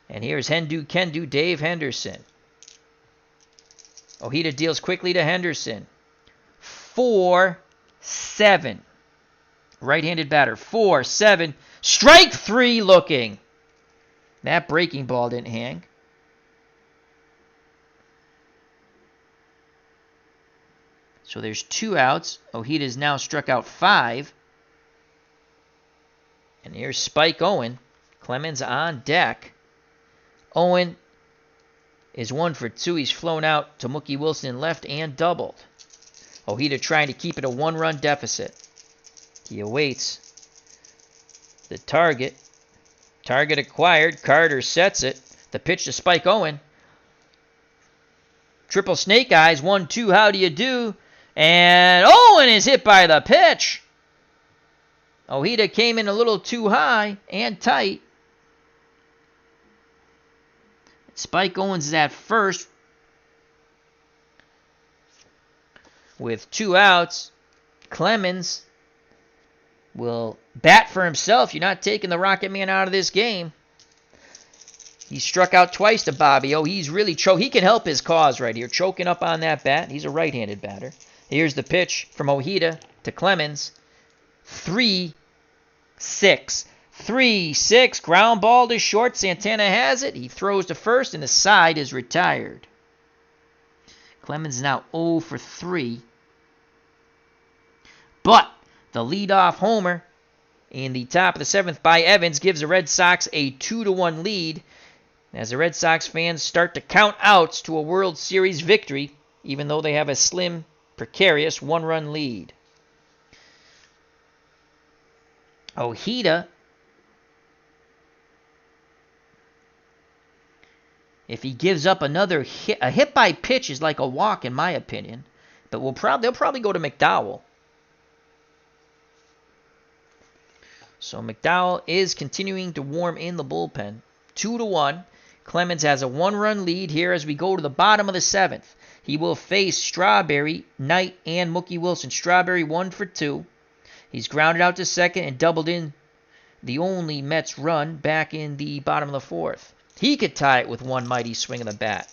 And here's Hendu Kendu, Dave Henderson. Ojeda deals quickly to Henderson. 4-7. Right-handed batter. 4-7. Strike 3 looking. That breaking ball didn't hang. So there's 2 outs. Ojeda's now struck out 5. And here's Spike Owen. Clemens on deck. Owen is 1 for 2. He's flown out to Mookie Wilson in left and doubled. Ojeda trying to keep it a 1-run deficit. He awaits the target. Target acquired. Carter sets it. The pitch to Spike Owen. Triple snake eyes. 1-2. How do you do? And Owen is hit by the pitch. Ojeda came in a little too high and tight. Spike Owens is at first with 2 outs. Clemens will bat for himself. You're not taking the Rocket Man out of this game. He struck out twice to Bobby. Oh, he's really he can help his cause right here. Choking up on that bat. He's a right-handed batter. Here's the pitch from Ojeda to Clemens. 3-6. 3-6. Ground ball to short. Santana has it. He throws to first, and the side is retired. Clemens now 0 for 3. But the leadoff homer in the top of the 7th by Evans gives the Red Sox a 2-1 lead as the Red Sox fans start to count outs to a World Series victory, even though they have a slim, precarious 1-run lead. Ojeda, if he gives up another hit, a hit by pitch is like a walk in my opinion, but they'll probably go to McDowell. So McDowell is continuing to warm in the bullpen. 2-1. Clemens has a 1-run lead here as we go to the bottom of the 7th. He will face Strawberry, Knight, and Mookie Wilson. Strawberry 1 for 2. He's grounded out to second and doubled in the only Mets run back in the bottom of the 4th. He could tie it with one mighty swing of the bat.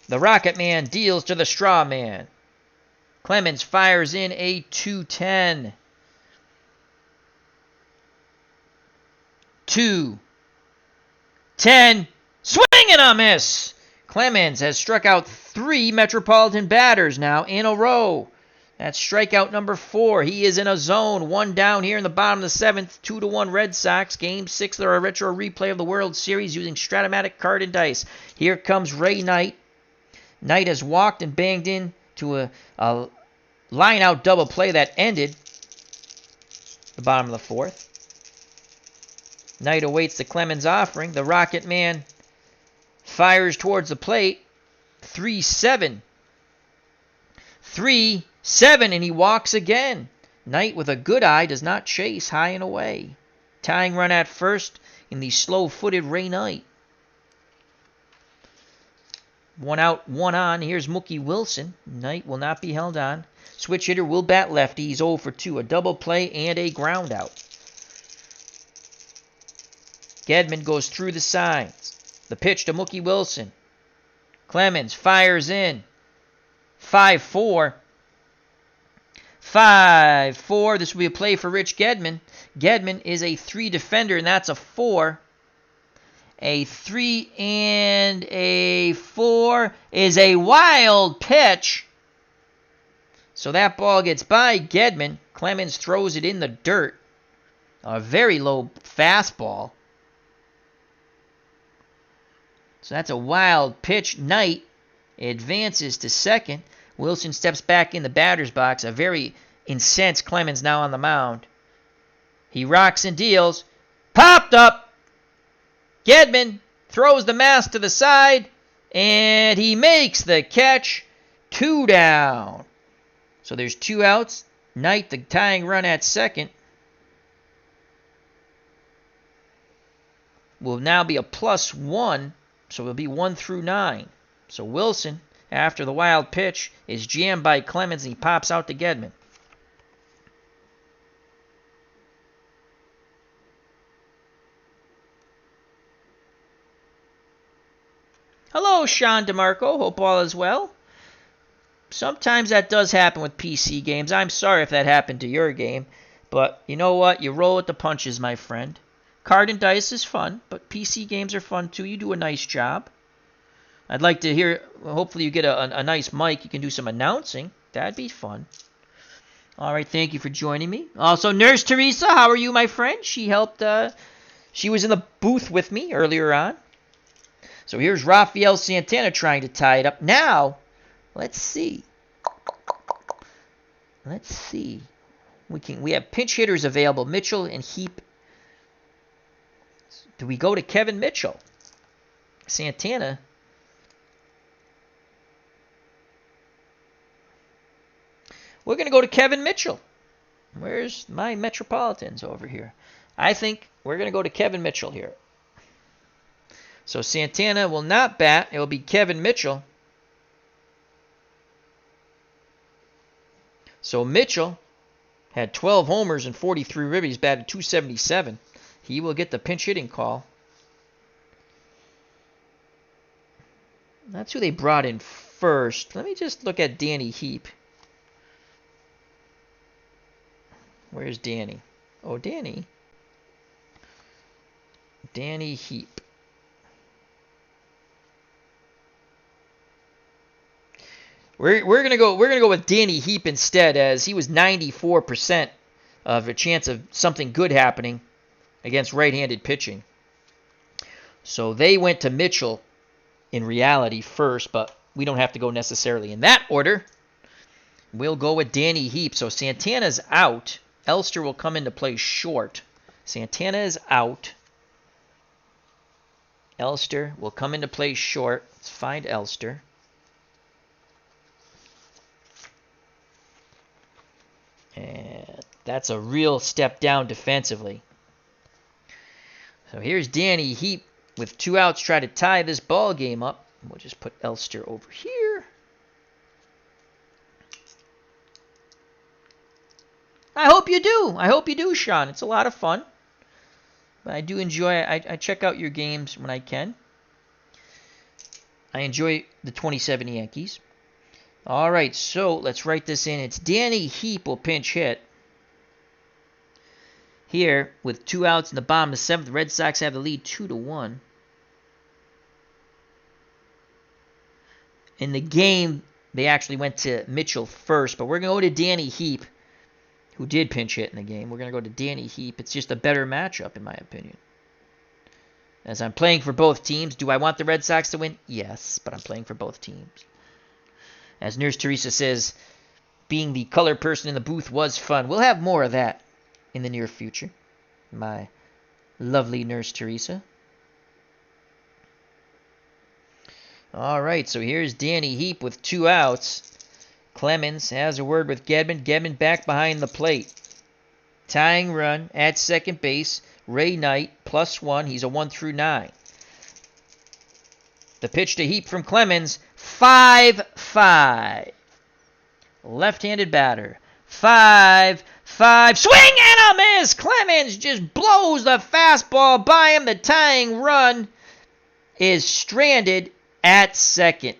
The Rocket Man deals to the Straw Man. Clemens fires in a 2-10. 2-10. Swing and a miss. Clemens has struck out 3 Metropolitan batters now in a row. That's strikeout number 4. He is in a zone. 1 down here in the bottom of the 7th. 2-1 Red Sox. Game 6 of our retro replay of the World Series using Strat-O-Matic card and dice. Here comes Ray Knight. Knight has walked and banged in to a line-out double play that ended the bottom of the 4th. Knight awaits the Clemens offering. The Rocket Man fires towards the plate. 3-7. 3-7, and he walks again. Knight with a good eye does not chase high and away. Tying run at first in the slow-footed Ray Knight. 1 out, 1 on. Here's Mookie Wilson. Knight will not be held on. Switch hitter will bat lefty. He's 0 for 2. A double play and a ground out. Gedman goes through the signs. The pitch to Mookie Wilson. Clemens fires in. 5-4. 5-4. This will be a play for Rich Gedman. Gedman is a 3 defender, and that's a 4. A 3 and a 4 is a wild pitch. So that ball gets by Gedman. Clemens throws it in the dirt. A very low fastball. So that's a wild pitch. Knight advances to second. Wilson steps back in the batter's box. A very incensed Clemens now on the mound. He rocks and deals. Popped up. Gedman throws the mask to the side. And he makes the catch. 2 down. So there's 2 outs. Knight, the tying run at second, will now be a +1. So it'll be 1 through 9. So Wilson, after the wild pitch, is jammed by Clemens, and he pops out to Gedman. Hello, Sean DeMarco. Hope all is well. Sometimes that does happen with PC games. I'm sorry if that happened to your game. But you know what? You roll with the punches, my friend. Card and dice is fun, but PC games are fun too. You do a nice job. I'd like to hear, hopefully you get a nice mic. You can do some announcing. That'd be fun. All right, thank you for joining me. Also, Nurse Teresa, how are you, my friend? She helped, she was in the booth with me earlier on. So here's Rafael Santana trying to tie it up. Now, let's see. Let's see. We have pinch hitters available. Mitchell and Heap. Do we go to Kevin Mitchell? Santana. We're going to go to Kevin Mitchell. Where's my Metropolitans over here? I think we're going to go to Kevin Mitchell here. So Santana will not bat. It will be Kevin Mitchell. So Mitchell had 12 homers and 43 ribbies, batted .277. He will get the pinch hitting call. That's who they brought in first. Let me just look at Danny Heap. Where's Danny? Oh, Danny. Danny Heap. We're gonna go with Danny Heap instead, as he was 94% of a chance of something good happening against right-handed pitching. So they went to Mitchell in reality first, but we don't have to go necessarily in that order. We'll go with Danny Heap. So Santana's out. Elster will come into play short. Santana is out. Elster will come into play short. Let's find Elster. And that's a real step down defensively. So here's Danny Heap with 2 outs, try to tie this ball game up. We'll just put Elster over here. I hope you do. I hope you do, Sean. It's a lot of fun. But I do enjoy it. I check out your games when I can. I enjoy the 27 Yankees. All right, so let's write this in. It's Danny Heap will pinch hit. Here, with 2 outs in the bottom of the 7th, the Red Sox have the lead 2-1. In the game, they actually went to Mitchell first, but we're going to go to Danny Heap, who did pinch hit in the game. We're going to go to Danny Heap. It's just a better matchup, in my opinion. As I'm playing for both teams, do I want the Red Sox to win? Yes, but I'm playing for both teams. As Nurse Teresa says, being the color person in the booth was fun. We'll have more of that in the near future. My lovely Nurse Teresa. All right, so here's Danny Heap with 2 outs. Clemens has a word with Gedman. Gedman back behind the plate. Tying run at second base. Ray Knight, +1. He's a 1-9. The pitch to Heap from Clemens. 5-5. Left-handed batter. 5-5. Swing and a miss. Clemens just blows the fastball by him. The tying run is stranded at second.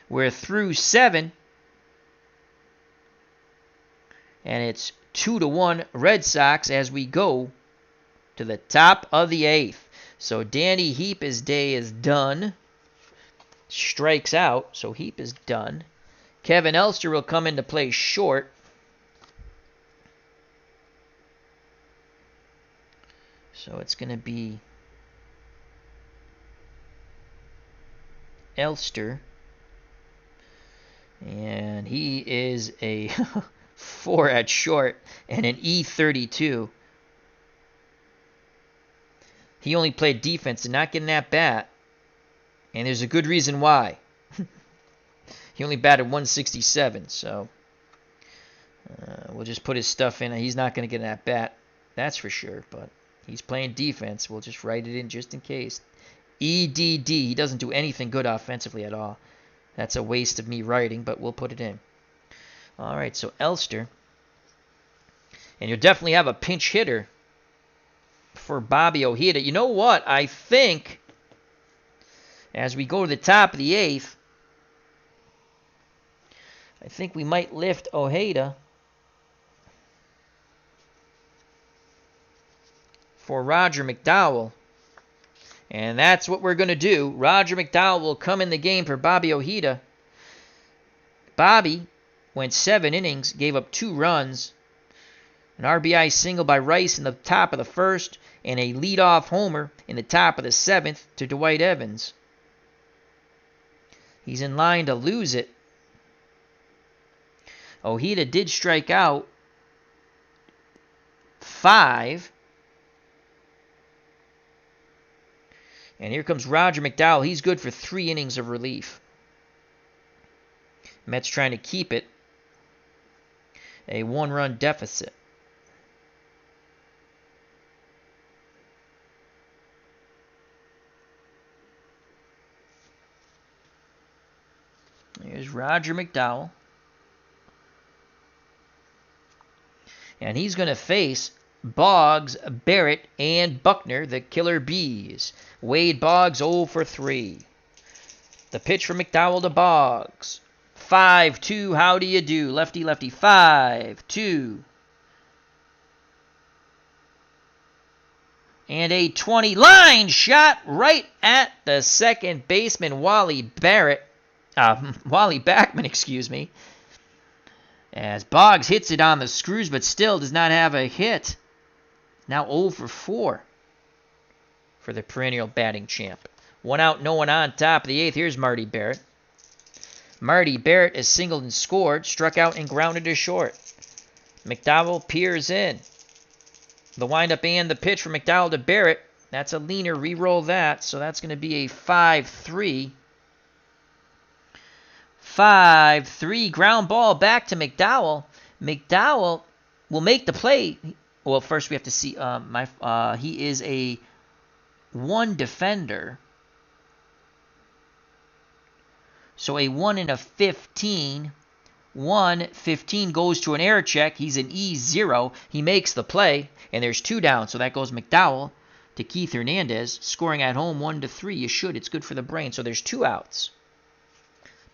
We're through 7. And it's 2-1 Red Sox as we go to the top of the 8th. So Danny Heap, his day is done. Strikes out, so Heap is done. Kevin Elster will come into play short. So it's going to be Elster. And he is a 4 at short and an E32. He only played defense, did not get an at-bat. And there's a good reason why. He only batted 167, so we'll just put his stuff in. He's not going to get an at-bat, that's for sure. But he's playing defense. We'll just write it in just in case. EDD. He doesn't do anything good offensively at all. That's a waste of me writing, but we'll put it in. All right, so Elster. And you'll definitely have a pinch hitter for Bobby Ojeda. You know what? I think as we go to the top of the 8th, I think we might lift Ojeda for Roger McDowell. And that's what we're going to do. Roger McDowell will come in the game for Bobby Ojeda. Bobby went 7 innings, gave up 2 runs, an RBI single by Rice in the top of the first, and a leadoff homer in the top of the 7th to Dwight Evans. He's in line to lose it. Ojeda did strike out 5. And here comes Roger McDowell. He's good for 3 innings of relief. Mets trying to keep it a 1-run deficit. Here's Roger McDowell. And he's going to face Boggs, Barrett, and Buckner, the Killer Bees. Wade Boggs 0 for 3. The pitch from McDowell to Boggs. 5-2, how do you do? Lefty, lefty, 5-2. And a 20 line shot right at the second baseman, Wally Backman, excuse me. As Boggs hits it on the screws, but still does not have a hit. Now 0 for 4 for the perennial batting champ. 1 out, no one on, top of the 8th. Here's Marty Barrett. Marty Barrett is singled and scored, struck out and grounded to short. McDowell peers in. The windup and the pitch from McDowell to Barrett. That's a leaner. Reroll that. So that's going to be a 5-3. 5-3 ground ball back to McDowell. McDowell will make the play. Well, first we have to see. He is a 1 defender. So a 1 in a 15. 1-15 goes to an air check. He's an E0. He makes the play, and there's 2 down. So that goes McDowell to Keith Hernandez, scoring at home 1-3. You should. It's good for the brain. So there's 2 outs.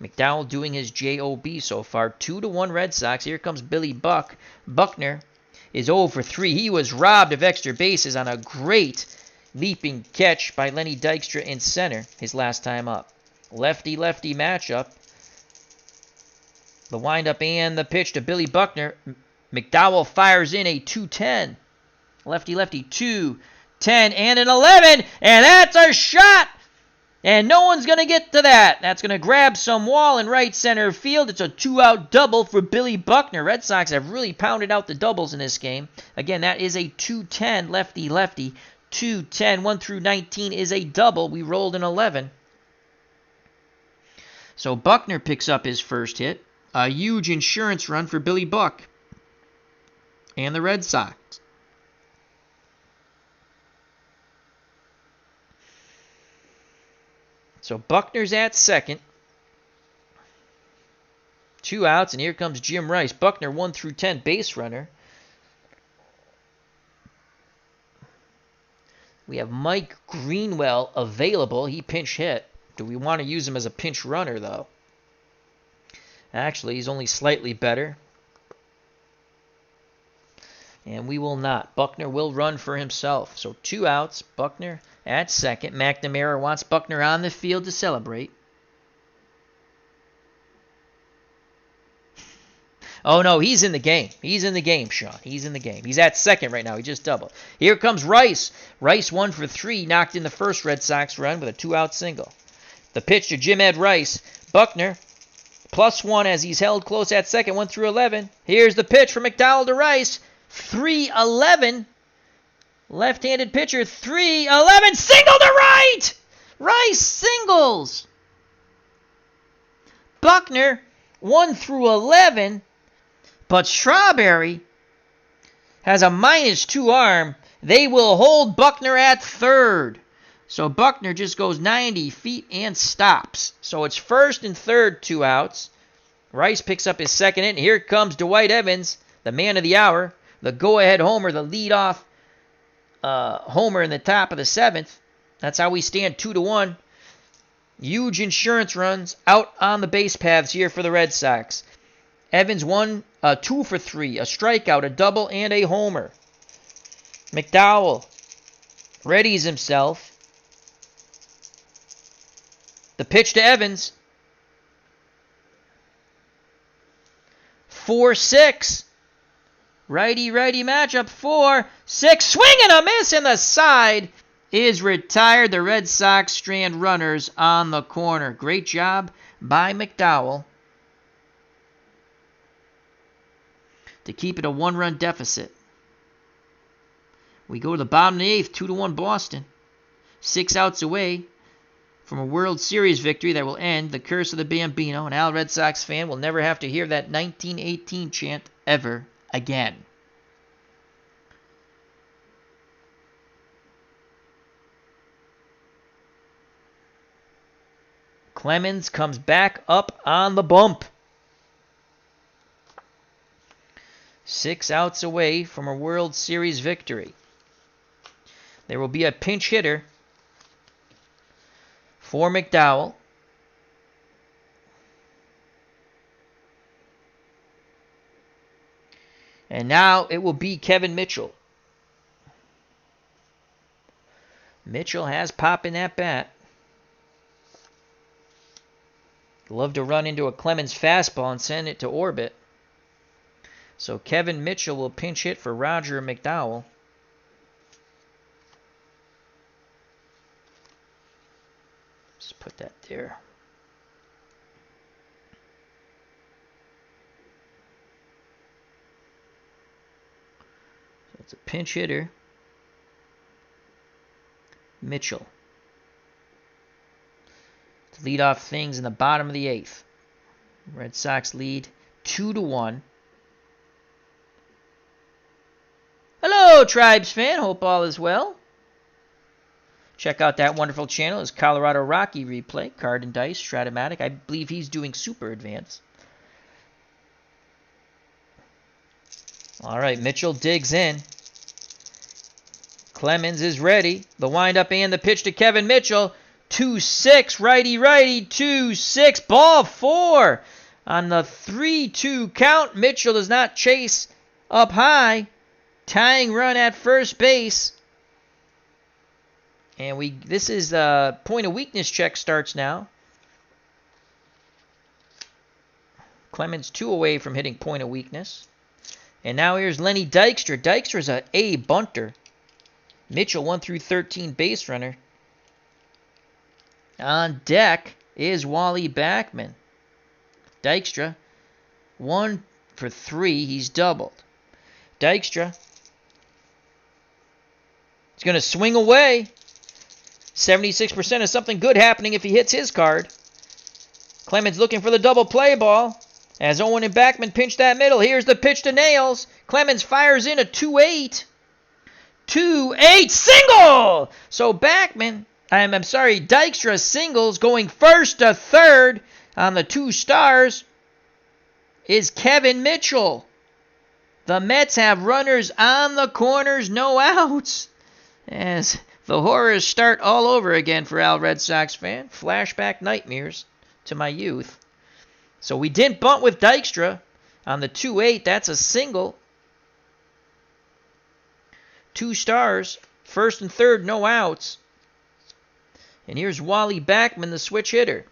McDowell doing his job so far. 2-1 Red Sox. Here comes Billy Buck. Buckner is 0 for 3. He was robbed of extra bases on a great leaping catch by Lenny Dykstra in center his last time up. Lefty-lefty matchup. The windup and the pitch to Billy Buckner. McDowell fires in a 2-10. Lefty-lefty 2-10 and an 11. And that's a shot! And no one's going to get to that. That's going to grab some wall in right center field. It's a 2-out double for Billy Buckner. Red Sox have really pounded out the doubles in this game. Again, that is a 2-10 lefty-lefty. 2-10, 1 through 19 is a double. We rolled an 11. So Buckner picks up his first hit. A huge insurance run for Billy Buck and the Red Sox. So Buckner's at second. 2 outs, and here comes Jim Rice. Buckner 1 through 10 base runner. We have Mike Greenwell available. He pinch hit. Do we want to use him as a pinch runner, though? Actually, he's only slightly better. And we will not. Buckner will run for himself. So 2 outs. Buckner at second. McNamara wants Buckner on the field to celebrate. Oh, no, he's in the game. He's in the game, Sean. He's in the game. He's at second right now. He just doubled. Here comes Rice. Rice 1 for 3. Knocked in the first Red Sox run with a 2-out single. The pitch to Jim Ed Rice. Buckner +1 as he's held close at second. 1 through 11. Here's the pitch from McDowell to Rice. 3-11. Left-handed pitcher. 3-11. Single to right! Rice singles. Buckner 1 through 11. But Strawberry has a -2 arm. They will hold Buckner at third. So Buckner just goes 90 feet and stops. So it's first and third, 2 outs. Rice picks up his second hit. And here comes Dwight Evans, the man of the hour, the go-ahead homer, the leadoff homer in the top of the 7th. That's how we stand 2-1. Huge insurance runs out on the base paths here for the Red Sox. Evans 2 for 3, a strikeout, a double, and a homer. McDowell readies himself. The pitch to Evans. 4-6. Righty-righty matchup. 4-6. Swing and a miss, and the side is retired. The Red Sox strand runners on the corner. Great job by McDowell to keep it a 1-run deficit. We go to the bottom of the 8th, 2-1 Boston. 6 outs away from a World Series victory that will end the curse of the Bambino. An Al Red Sox fan will never have to hear that 1918 chant ever again. Clemens comes back up on the bump. 6 outs away from a World Series victory. There will be a pinch hitter for McDowell. And now it will be Kevin Mitchell. Mitchell has pop in that bat. Love to run into a Clemens fastball and send it to orbit. So Kevin Mitchell will pinch hit for Roger McDowell. Just put that there. So it's a pinch hitter. Mitchell. To lead off things in the bottom of the 8th. Red Sox lead 2-1. Hello, Tribes fan. Hope all is well. Check out that wonderful channel. His Colorado Rocky replay. Card&Dice, Strat-O-Matic. I believe he's doing super advanced. All right, Mitchell digs in. Clemens is ready. The windup and the pitch to Kevin Mitchell. 2-6, righty-righty, 2-6, ball 4. On the 3-2 count, Mitchell does not chase up high. Tying run at first base. And this is point of weakness check starts now. Clemens 2 away from hitting point of weakness. And now here's Lenny Dykstra. Dykstra's an A bunter. Mitchell 1 through 13 base runner. On deck is Wally Backman. Dykstra 1 for 3. He's doubled. Dykstra is going to swing away. 76% of something good happening if he hits his card. Clemens looking for the double play ball. As Owen and Backman pinch that middle. Here's the pitch to Nails. Clemens fires in a 2-8. 2-8 single! So Dykstra singles going first to third on the 2 stars is Kevin Mitchell. The Mets have runners on the corners, no outs. As the horrors start all over again for Al Red Sox fan. Flashback nightmares to my youth. So we didn't bunt with Dykstra on the 2-8. That's a single. 2 stars. First and third, no outs. And here's Wally Backman, the switch hitter.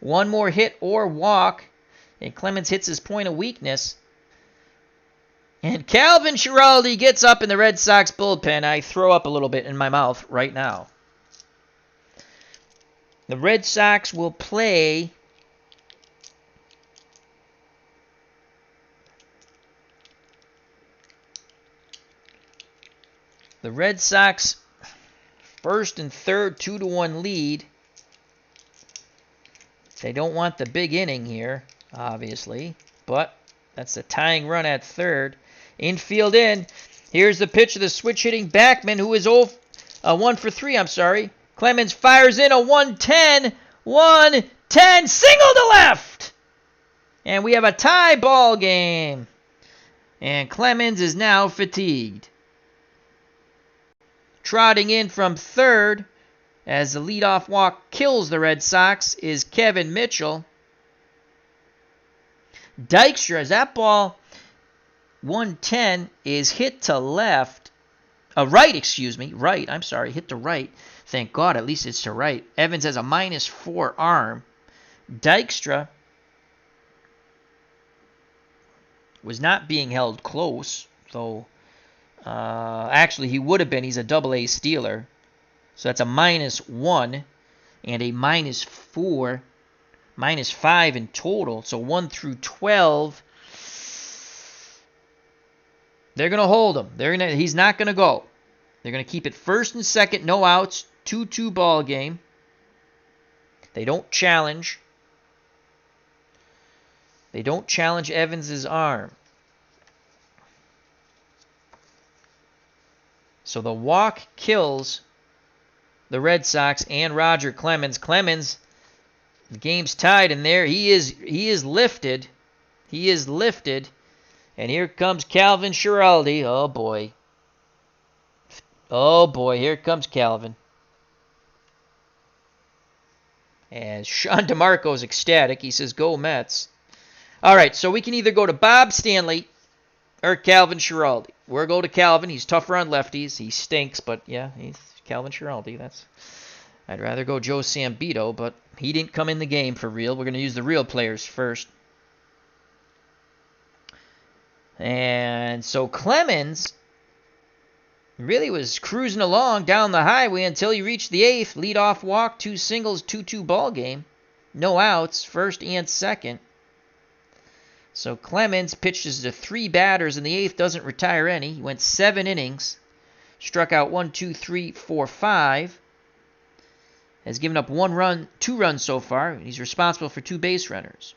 1 more hit or walk. And Clemens hits his point of weakness. And Calvin Schiraldi gets up in the Red Sox bullpen. I throw up a little bit in my mouth right now. The Red Sox will play the Red Sox first and third 2-1 lead. They don't want the big inning here, obviously, but that's the tying run at third. Infield in. Here's the pitch of the switch hitting Backman, who is 1 for 3. Clemens fires in a 1-10. 1-10. Single to left. And we have a tie ball game. And Clemens is now fatigued. Trotting in from third as the leadoff walk kills the Red Sox is Kevin Mitchell. Dykstra, as that ball 110 is hit to left. Right, hit to right. Thank God, at least it's to right. Evans has a -4 arm. Dykstra was not being held close, though. Actually, he would have been. He's a double-A stealer. So that's a -1 and a -4, -5 in total. So 1 through 12. They're going to hold him. He's not going to go. They're going to keep it first and second, no outs, 2-2 ball game. They don't challenge. They don't challenge Evans's arm. So the walk kills the Red Sox and Roger Clemens. Clemens, the game's tied in there. He is lifted. He is lifted. And here comes Calvin Schiraldi. Oh, boy. Oh, boy. Here comes Calvin. And Sean DeMarco's ecstatic. He says, go Mets. All right, so we can either go to Bob Stanley or Calvin Schiraldi. We'll go to Calvin. He's tougher on lefties. He stinks, but yeah, he's Calvin Schiraldi. I'd rather go Joe Sambito, but he didn't come in the game for real. We're going to use the real players first. And so Clemens really was cruising along down the highway until he reached the 8th. Leadoff walk, 2 singles, 2-2 ball game. No outs, first and second. So Clemens pitches to 3 batters in the 8th, doesn't retire any. He went 7 innings, struck out 1, 2, 3, 4, 5. Has given up 2 runs so far. He's responsible for 2 base runners.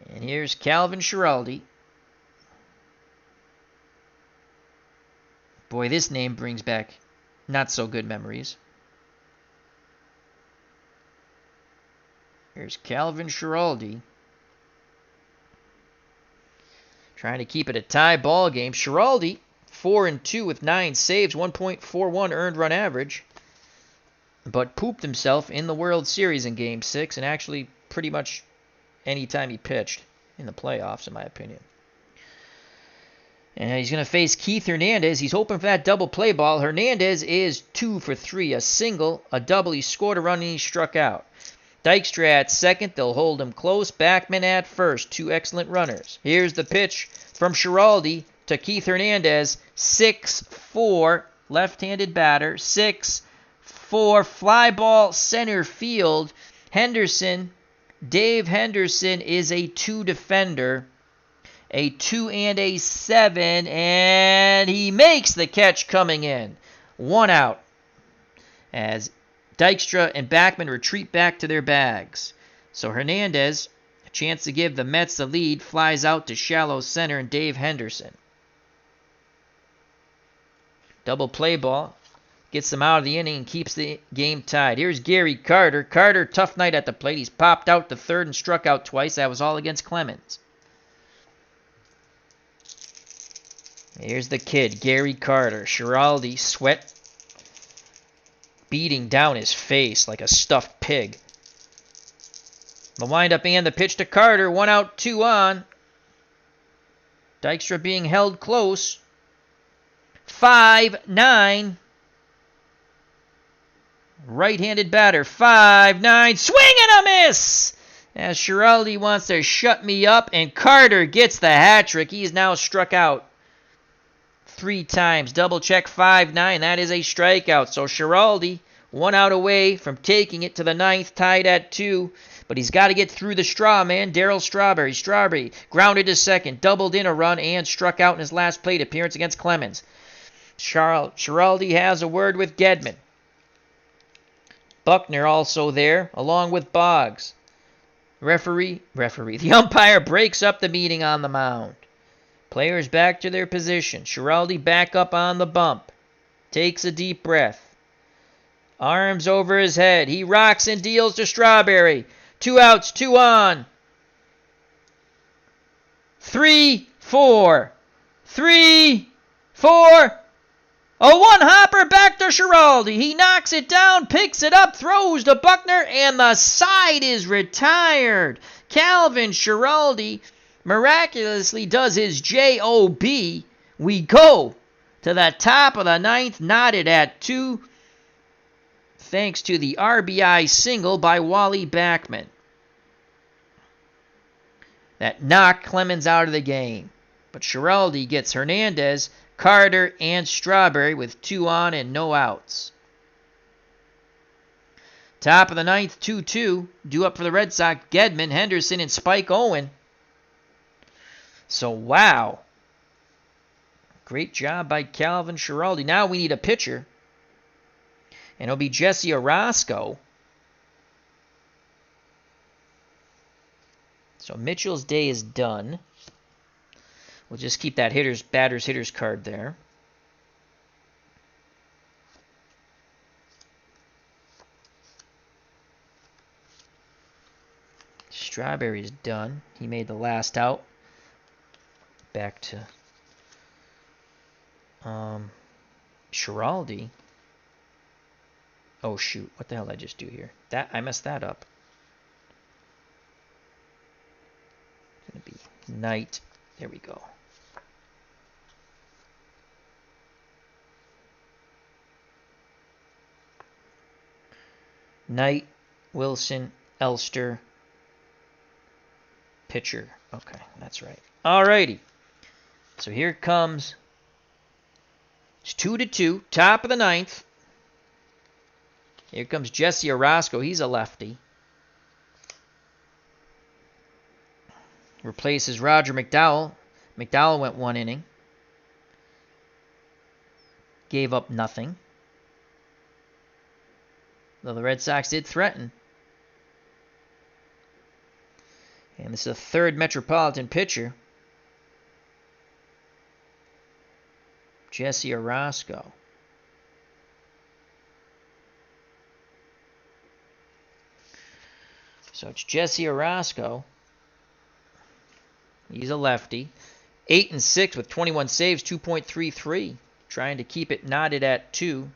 And here's Calvin Schiraldi. Boy, this name brings back not so good memories. Here's Calvin Schiraldi. Trying to keep it a tie ball game. Schiraldi, 4-2 with 9 saves, 1.41 earned run average. But pooped himself in the World Series in Game 6 and actually pretty much any time he pitched in the playoffs, in my opinion. And he's going to face Keith Hernandez. He's hoping for that double play ball. Hernandez is 2 for 3, a single, a double. He scored a run and he struck out. Dykstra at second. They'll hold him close. Backman at first. 2 excellent runners. Here's the pitch from Schiraldi to Keith Hernandez. 6-4, left-handed batter. 6-4, fly ball center field. Henderson, Dave Henderson is a 2 defender. A 2 and a 7, and he makes the catch coming in. 1 out. As Dykstra and Backman retreat back to their bags. So Hernandez, a chance to give the Mets the lead, flies out to shallow center and Dave Henderson. Double play ball. Gets them out of the inning and keeps the game tied. Here's Gary Carter. Carter, tough night at the plate. He's popped out to third and struck out twice. That was all against Clemens. Here's the kid, Gary Carter. Schiraldi, sweat beating down his face like a stuffed pig. The windup and the pitch to Carter. 1 out, 2 on. Dykstra being held close. 5-9. Right-handed batter. 5-9. Swing and a miss! As Schiraldi wants to shut me up, and Carter gets the hat trick. He is now struck out 3 times. Double check 5-9. That is a strikeout. So Schiraldi, 1 out away from taking it to the 9th, tied at 2. But he's got to get through the straw, man. Darryl Strawberry. Strawberry grounded to second, doubled in a run, and struck out in his last plate appearance against Clemens. Schiraldi has a word with Gedman. Buckner also there, along with Boggs. Referee. The umpire breaks up the meeting on the mound. Players back to their position. Schiraldi back up on the bump. Takes a deep breath. Arms over his head. He rocks and deals to Strawberry. 2 outs, 2 on. 3-4. 3-4. A 1-hopper back to Schiraldi. He knocks it down, picks it up, throws to Buckner, and the side is retired. Calvin Schiraldi miraculously does his J-O-B. We go to the top of the 9th, knotted at 2, thanks to the RBI single by Wally Backman. That knocked Clemens out of the game. But Schiraldi gets Hernandez, Carter, and Strawberry with 2 on and no outs. Top of the ninth, 2-2. Due up for the Red Sox, Gedman, Henderson, and Spike Owen. So, wow. Great job by Calvin Schiraldi. Now we need a pitcher. And it'll be Jesse Orosco. So Mitchell's day is done. We'll just keep that batters hitters card there. Strawberry's done. He made the last out. Back to Schiraldi. Oh shoot, what the hell did I just do here? I messed that up. It's gonna be Knight. There we go. Knight, Wilson, Elster, pitcher. Okay, that's right. Alrighty. So here comes. It's 2-2, top of the ninth. Here comes Jesse Orosco. He's a lefty. Replaces Roger McDowell. McDowell went 1 inning. Gave up nothing. Though the Red Sox did threaten. And this is a third Metropolitan pitcher. Jesse Orosco. So it's Jesse Orosco. He's a lefty. 8-6 with 21 saves, 2.33. Trying to keep it knotted at 2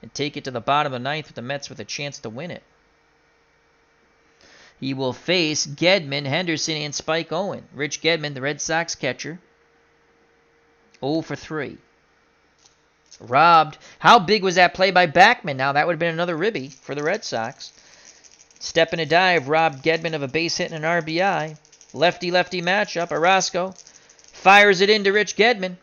and take it to the bottom of the ninth with the Mets with a chance to win it. He will face Gedman, Henderson, and Spike Owen. Rich Gedman, the Red Sox catcher. 0 for 3. Robbed. How big was that play by Backman? Now that would have been another ribby for the Red Sox. Step and a dive, robbed Gedman of a base hit and an RBI. Lefty-lefty matchup. Orosco fires it into Rich Gedman.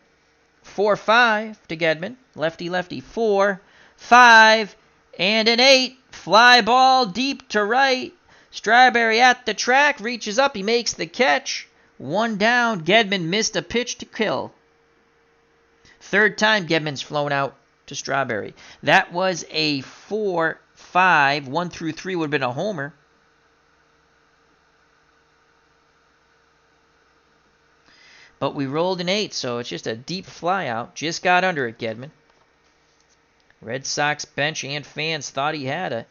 4-5 to Gedman. Lefty-lefty. 4, 5, and an 8. Fly ball deep to right. Strawberry at the track. Reaches up. He makes the catch. 1 down. Gedman missed a pitch to kill. Third time Gedman's flown out to Strawberry. That was a 4-5. 1 through 3 would have been a homer. But we rolled an 8, so it's just a deep fly out. Just got under it, Gedman. Red Sox bench and fans thought he had it.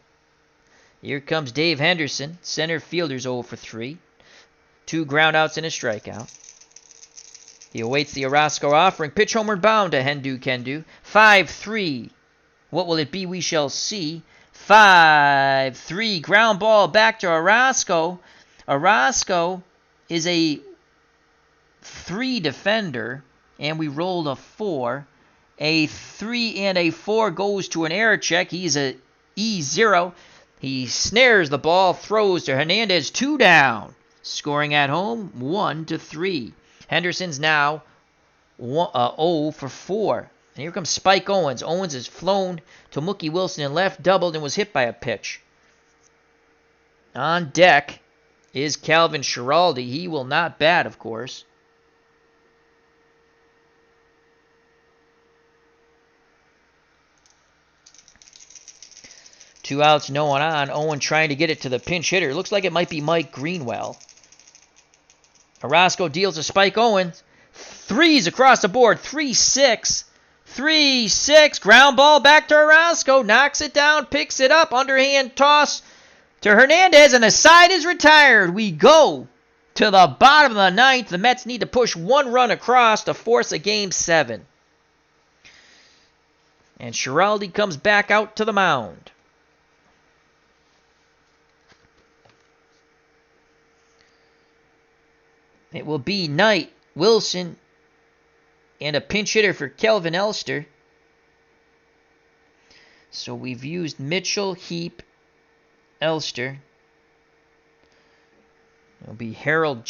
Here comes Dave Henderson. Center fielder's 0 for 3. 2 groundouts and a strikeout. He awaits the Orosco offering. Pitch homeward bound to Hendu Kendu. 5-3. What will it be? We shall see. 5-3. Ground ball back to Orosco. Orosco is a 3 defender, and we rolled a 4. A 3 and a 4 goes to an error check. He's a E0. He snares the ball, throws to Hernandez, 2 down. Scoring at home, 1-3. Henderson's now 0 for 4. And here comes Spike Owens. Owens has flown to Mookie Wilson and left, doubled, and was hit by a pitch. On deck is Calvin Schiraldi. He will not bat, of course. Two outs, no one on. Owen trying to get it to the pinch hitter. Looks like it might be Mike Greenwell. Orosco deals to Spike Owens. 3s across the board. 3-6. 3-6. Ground ball back to Orosco. Knocks it down. Picks it up. Underhand toss to Hernandez. And the side is retired. We go to the bottom of the ninth. The Mets need to push 1 run across to force a Game 7. And Schiraldi comes back out to the mound. It will be Knight, Wilson, and a pinch hitter for Kelvin Elster. So we've used Mitchell, Heap, Elster. It'll be Harold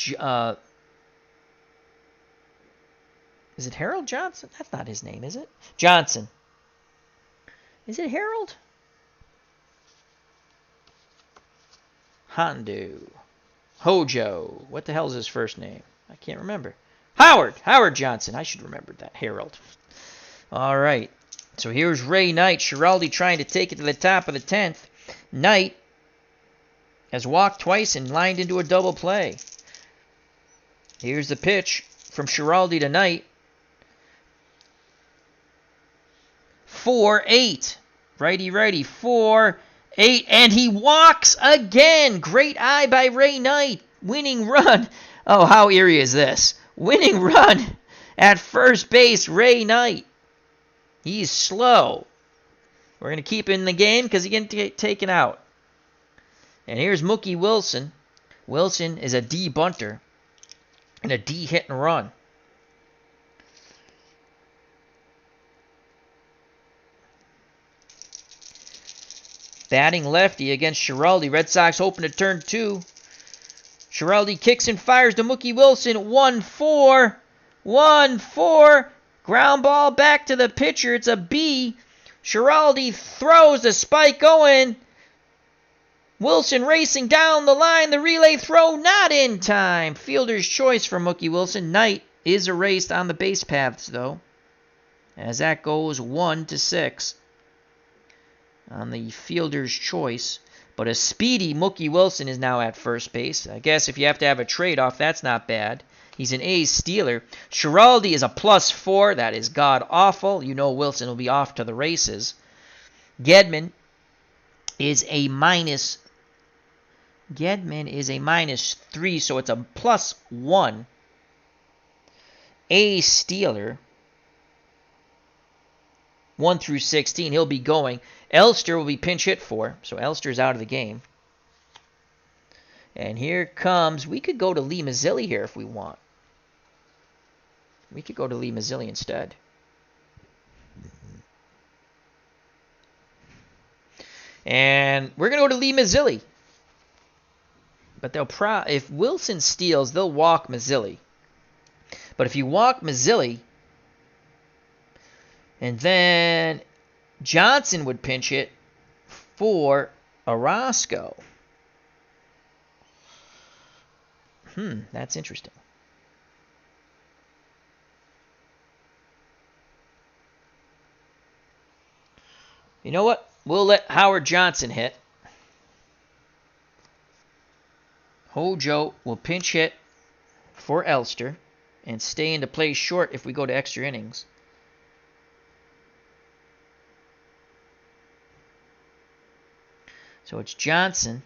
Is it Harold Johnson? That's not his name, is it? Johnson. Is it Harold? Hondo. Hojo. What the hell is his first name? I can't remember. Howard Johnson. I should remember that. Harold. All right. So here's Ray Knight. Schiraldi trying to take it to the top of the 10th. Knight has walked twice and lined into a double play. Here's the pitch from Schiraldi to Knight. 4-8. Righty. 4-8. And he walks again. Great eye by Ray Knight. Winning run. Oh, how eerie is this? Winning run at first base, Ray Knight. He's slow. We're going to keep him in the game because he's going to get taken out. And here's Mookie Wilson. Wilson is a D bunter and a D hit and run. Batting lefty against Schiraldi. Red Sox open to turn 2. Schiraldi kicks and fires to Mookie Wilson. 1-4. 1-4. Ground ball back to the pitcher. It's a B. Schiraldi throws the spike going. Wilson racing down the line. The relay throw not in time. Fielder's choice for Mookie Wilson. Knight is erased on the base paths, though, as that goes 1-6 on the fielder's choice. But a speedy Mookie Wilson is now at first base. I guess if you have to have a trade-off, that's not bad. He's an A's stealer. Schiraldi is a +4. That is god-awful. You know Wilson will be off to the races. Gedman is a -3, so it's a +1. A's stealer. 1 through 16. He'll be going. Elster will be pinch hit for, so Elster's out of the game. And here comes, we could go to Lee Mazzilli here if we want. We could go to Lee Mazzilli instead. And we're going to go to Lee Mazzilli. But they'll if Wilson steals, they'll walk Mazzilli. But if you walk Mazzilli, and then Johnson would pinch hit for Orozco. That's interesting. You know what? We'll let Howard Johnson hit. Hojo will pinch hit for Elster and stay into play short if we go to extra innings. So it's Johnson.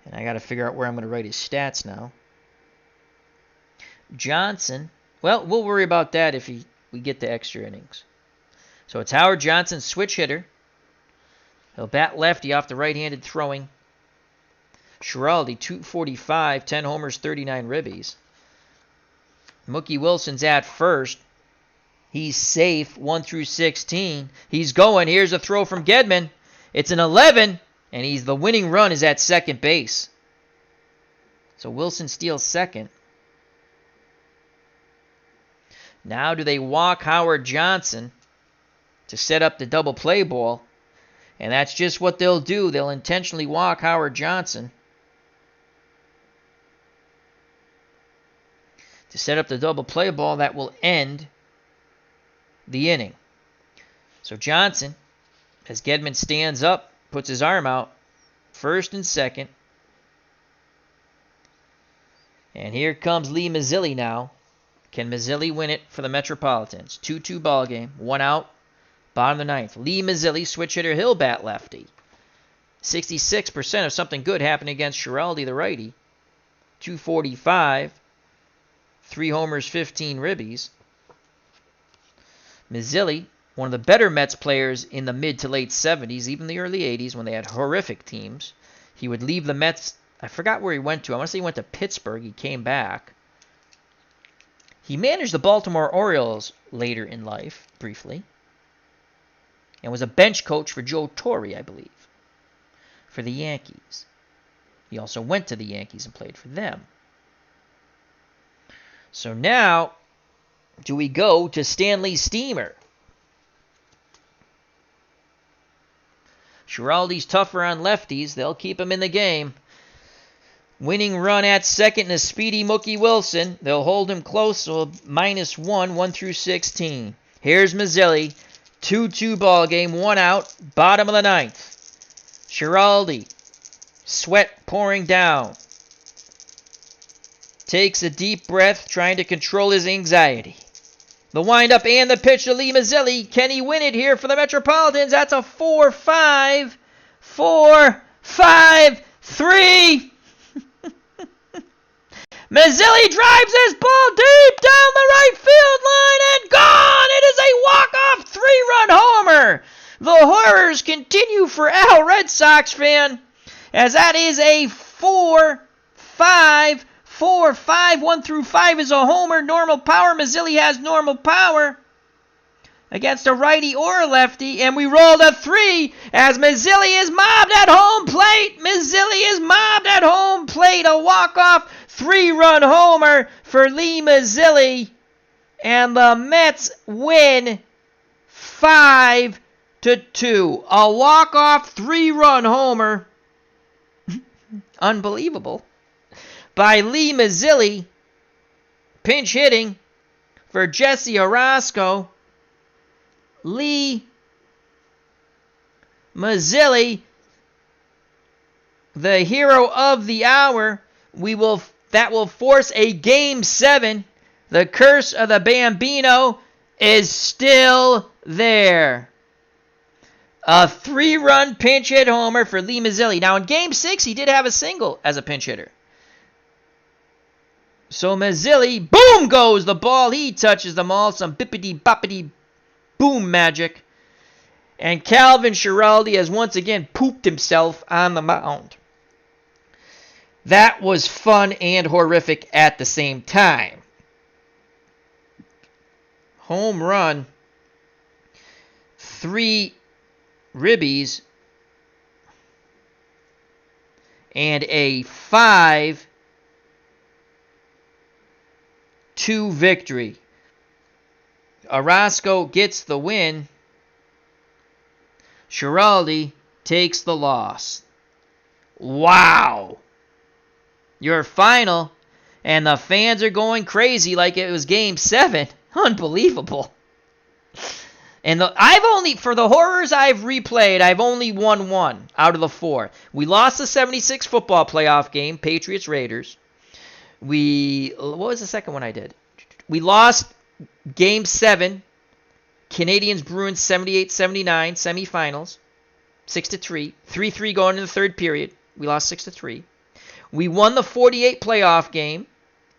And I got to figure out where I'm going to write his stats now. Johnson. Well, we'll worry about that if we get to extra innings. So it's Howard Johnson, switch hitter. He'll bat lefty off the right-handed throwing. Schiraldi, 245, 10 homers, 39 ribbies. Mookie Wilson's at first. He's safe, 1 through 16. He's going. Here's a throw from Gedman. It's an 11, and the winning run is at second base. So Wilson steals second. Now do they walk Howard Johnson to set up the double play ball? And that's just what they'll do. They'll intentionally walk Howard Johnson to set up the double play ball that will end the inning. So Johnson, as Gedman stands up, puts his arm out, first and second. And here comes Lee Mazzilli now. Can Mazzilli win it for the Metropolitans? 2-2 ball game, 1 out, bottom of the ninth. Lee Mazzilli, switch hitter, he'll bat lefty. 66% of something good happened against Schiraldi, the righty. 245, 3 homers, 15 ribbies. Mazzilli, one of the better Mets players in the mid to late 70s, even the early 80s when they had horrific teams. He would leave the Mets. I forgot where he went to. I want to say he went to Pittsburgh. He came back. He managed the Baltimore Orioles later in life, briefly, and was a bench coach for Joe Torre, I believe, for the Yankees. He also went to the Yankees and played for them. So now, do we go to Stanley Steamer? Schiraldi's tougher on lefties. They'll keep him in the game. Winning run at second to Speedy Mookie Wilson. They'll hold him close, so -1, 1 through 16. Here's Mazzilli. 2-2 ball game, 1 out, bottom of the 9th. Schiraldi, sweat pouring down. Takes a deep breath, trying to control his anxiety. The windup and the pitch to Lee Mazzilli. Can he win it here for the Metropolitans? That's a 4-5. 4-5-3. Mazzilli drives this ball deep down the right field line and gone! It is a walk-off 3-run homer! The horrors continue for Al, Red Sox fan, as that is a 4-5. 4-5, 1 through 5 is a homer. Normal power. Mazzilli has normal power against a righty or a lefty. And we rolled a 3 as Mazzilli is mobbed at home plate. Mazzilli is mobbed at home plate. A walk-off 3-run homer for Lee Mazzilli. And the Mets win 5-2. A walk-off 3-run homer. Unbelievable. By Lee Mazzilli, pinch hitting for Jesse Orosco. Lee Mazzilli, the hero of the hour. That will force a Game 7. The curse of the Bambino is still there. A 3-run pinch hit homer for Lee Mazzilli. Now in Game 6, he did have a single as a pinch hitter. So Mazzilli, boom goes the ball. He touches them all. Some bippity-boppity boom magic. And Calvin Schiraldi has once again pooped himself on the mound. That was fun and horrific at the same time. Home run. 3 ribbies. And a 5-2 victory. Orosco gets the win. Schiraldi takes the loss. Wow. Your final, and the fans are going crazy like it was Game 7. Unbelievable. And for the horrors I've replayed, I've only won 1 out of the 4. We lost the 76 football playoff game, Patriots-Raiders. What was the second one I did? We lost Game 7, Canadians-Bruins 78-79 semifinals, 6-3. 3-3 going into the third period. We lost 6-3. We won the 48 playoff game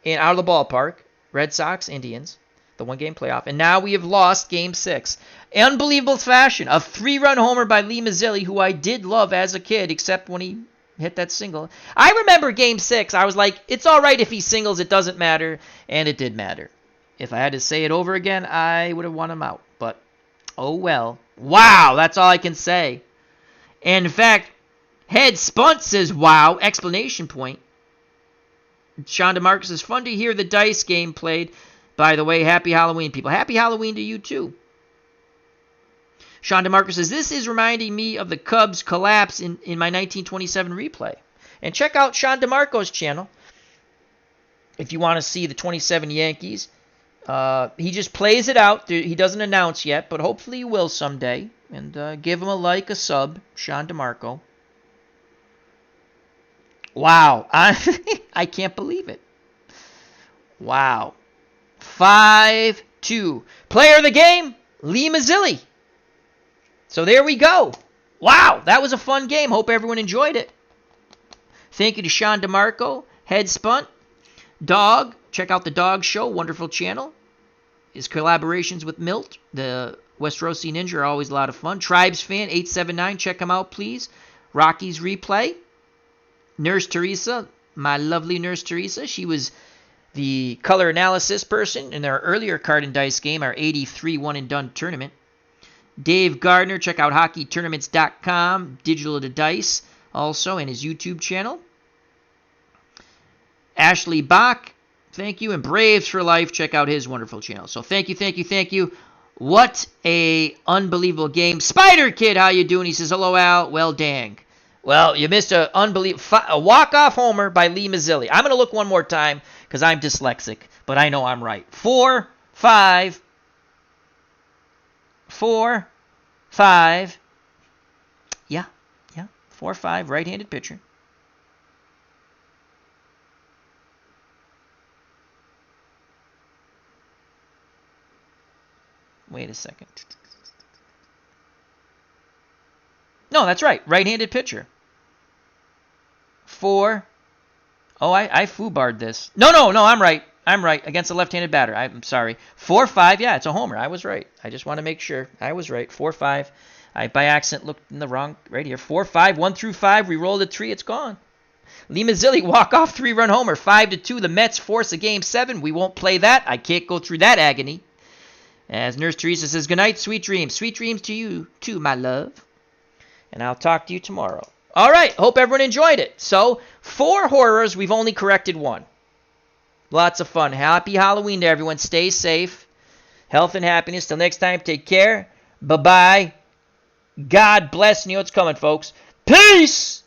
out of the ballpark, Red Sox, Indians, the 1-game playoff. And now we have lost Game 6. Unbelievable fashion. A 3-run homer by Lee Mazzilli, who I did love as a kid, except when he hit that single. I remember Game 6. I was like, it's all right if he singles. It doesn't matter. And it did matter. If I had to say it over again, I would have won him out. But, oh well. Wow, that's all I can say. And in fact, Head Spunt says, wow, exclamation point. Sean DeMarcus says, fun to hear the dice game played. By the way, happy Halloween, people. Happy Halloween to you, too. Sean DeMarcus says, this is reminding me of the Cubs' collapse in my 1927 replay. And check out Sean DeMarco's channel if you want to see the 27 Yankees. He just plays it out. He doesn't announce yet, but hopefully he will someday. And give him a like, a sub, Sean DeMarco. Wow. I can't believe it. Wow. 5-2. Player of the game, Lee Mazzilli. So there we go. Wow, that was a fun game. Hope everyone enjoyed it. Thank you to Sean DeMarco, Head Spunt, Dog. Check out the Dog Show, wonderful channel. His collaborations with Milt, the Westerosi Ninja, are always a lot of fun. Tribes Fan 879, check him out, please. Rocky's Replay. Nurse Teresa, my lovely Nurse Teresa. She was the color analysis person in our earlier Card and Dice game, our 83 one-and-done tournament. Dave Gardner, check out hockeytournaments.com, Digital to Dice, also, and his YouTube channel. Ashley Bach, Thank you. And Braves for Life. Check out his wonderful channel. So thank you, thank you, thank you. What a unbelievable game. Spider Kid, how you doing? He says, hello, Al. Well, dang. Well, you missed a walk-off homer by Lee Mazzilli. I'm going to look one more time because I'm dyslexic, but I know I'm right. 4-5. 4-5. Yeah. 4-5, right-handed pitcher. Wait a second. No, that's right. Right-handed pitcher. 4. Oh, I foobarred this. No, I'm right. I'm right. Against a left-handed batter. I'm sorry. 4-5. Yeah, it's a homer. I was right. I just want to make sure. I was right. 4-5. I, by accident, looked in the wrong right here. 4-5. 1-5. We rolled a 3. It's gone. Lee Mazzilli, walk-off 3-run homer. 5-2. The Mets force a Game 7. We won't play that. I can't go through that agony. As Nurse Teresa says, good night, sweet dreams. Sweet dreams to you, too, my love. And I'll talk to you tomorrow. All right. Hope everyone enjoyed it. So, 4 horrors. We've only corrected 1. Lots of fun. Happy Halloween to everyone. Stay safe. Health and happiness. Till next time, take care. Bye-bye. God bless. You know what's coming, folks. Peace!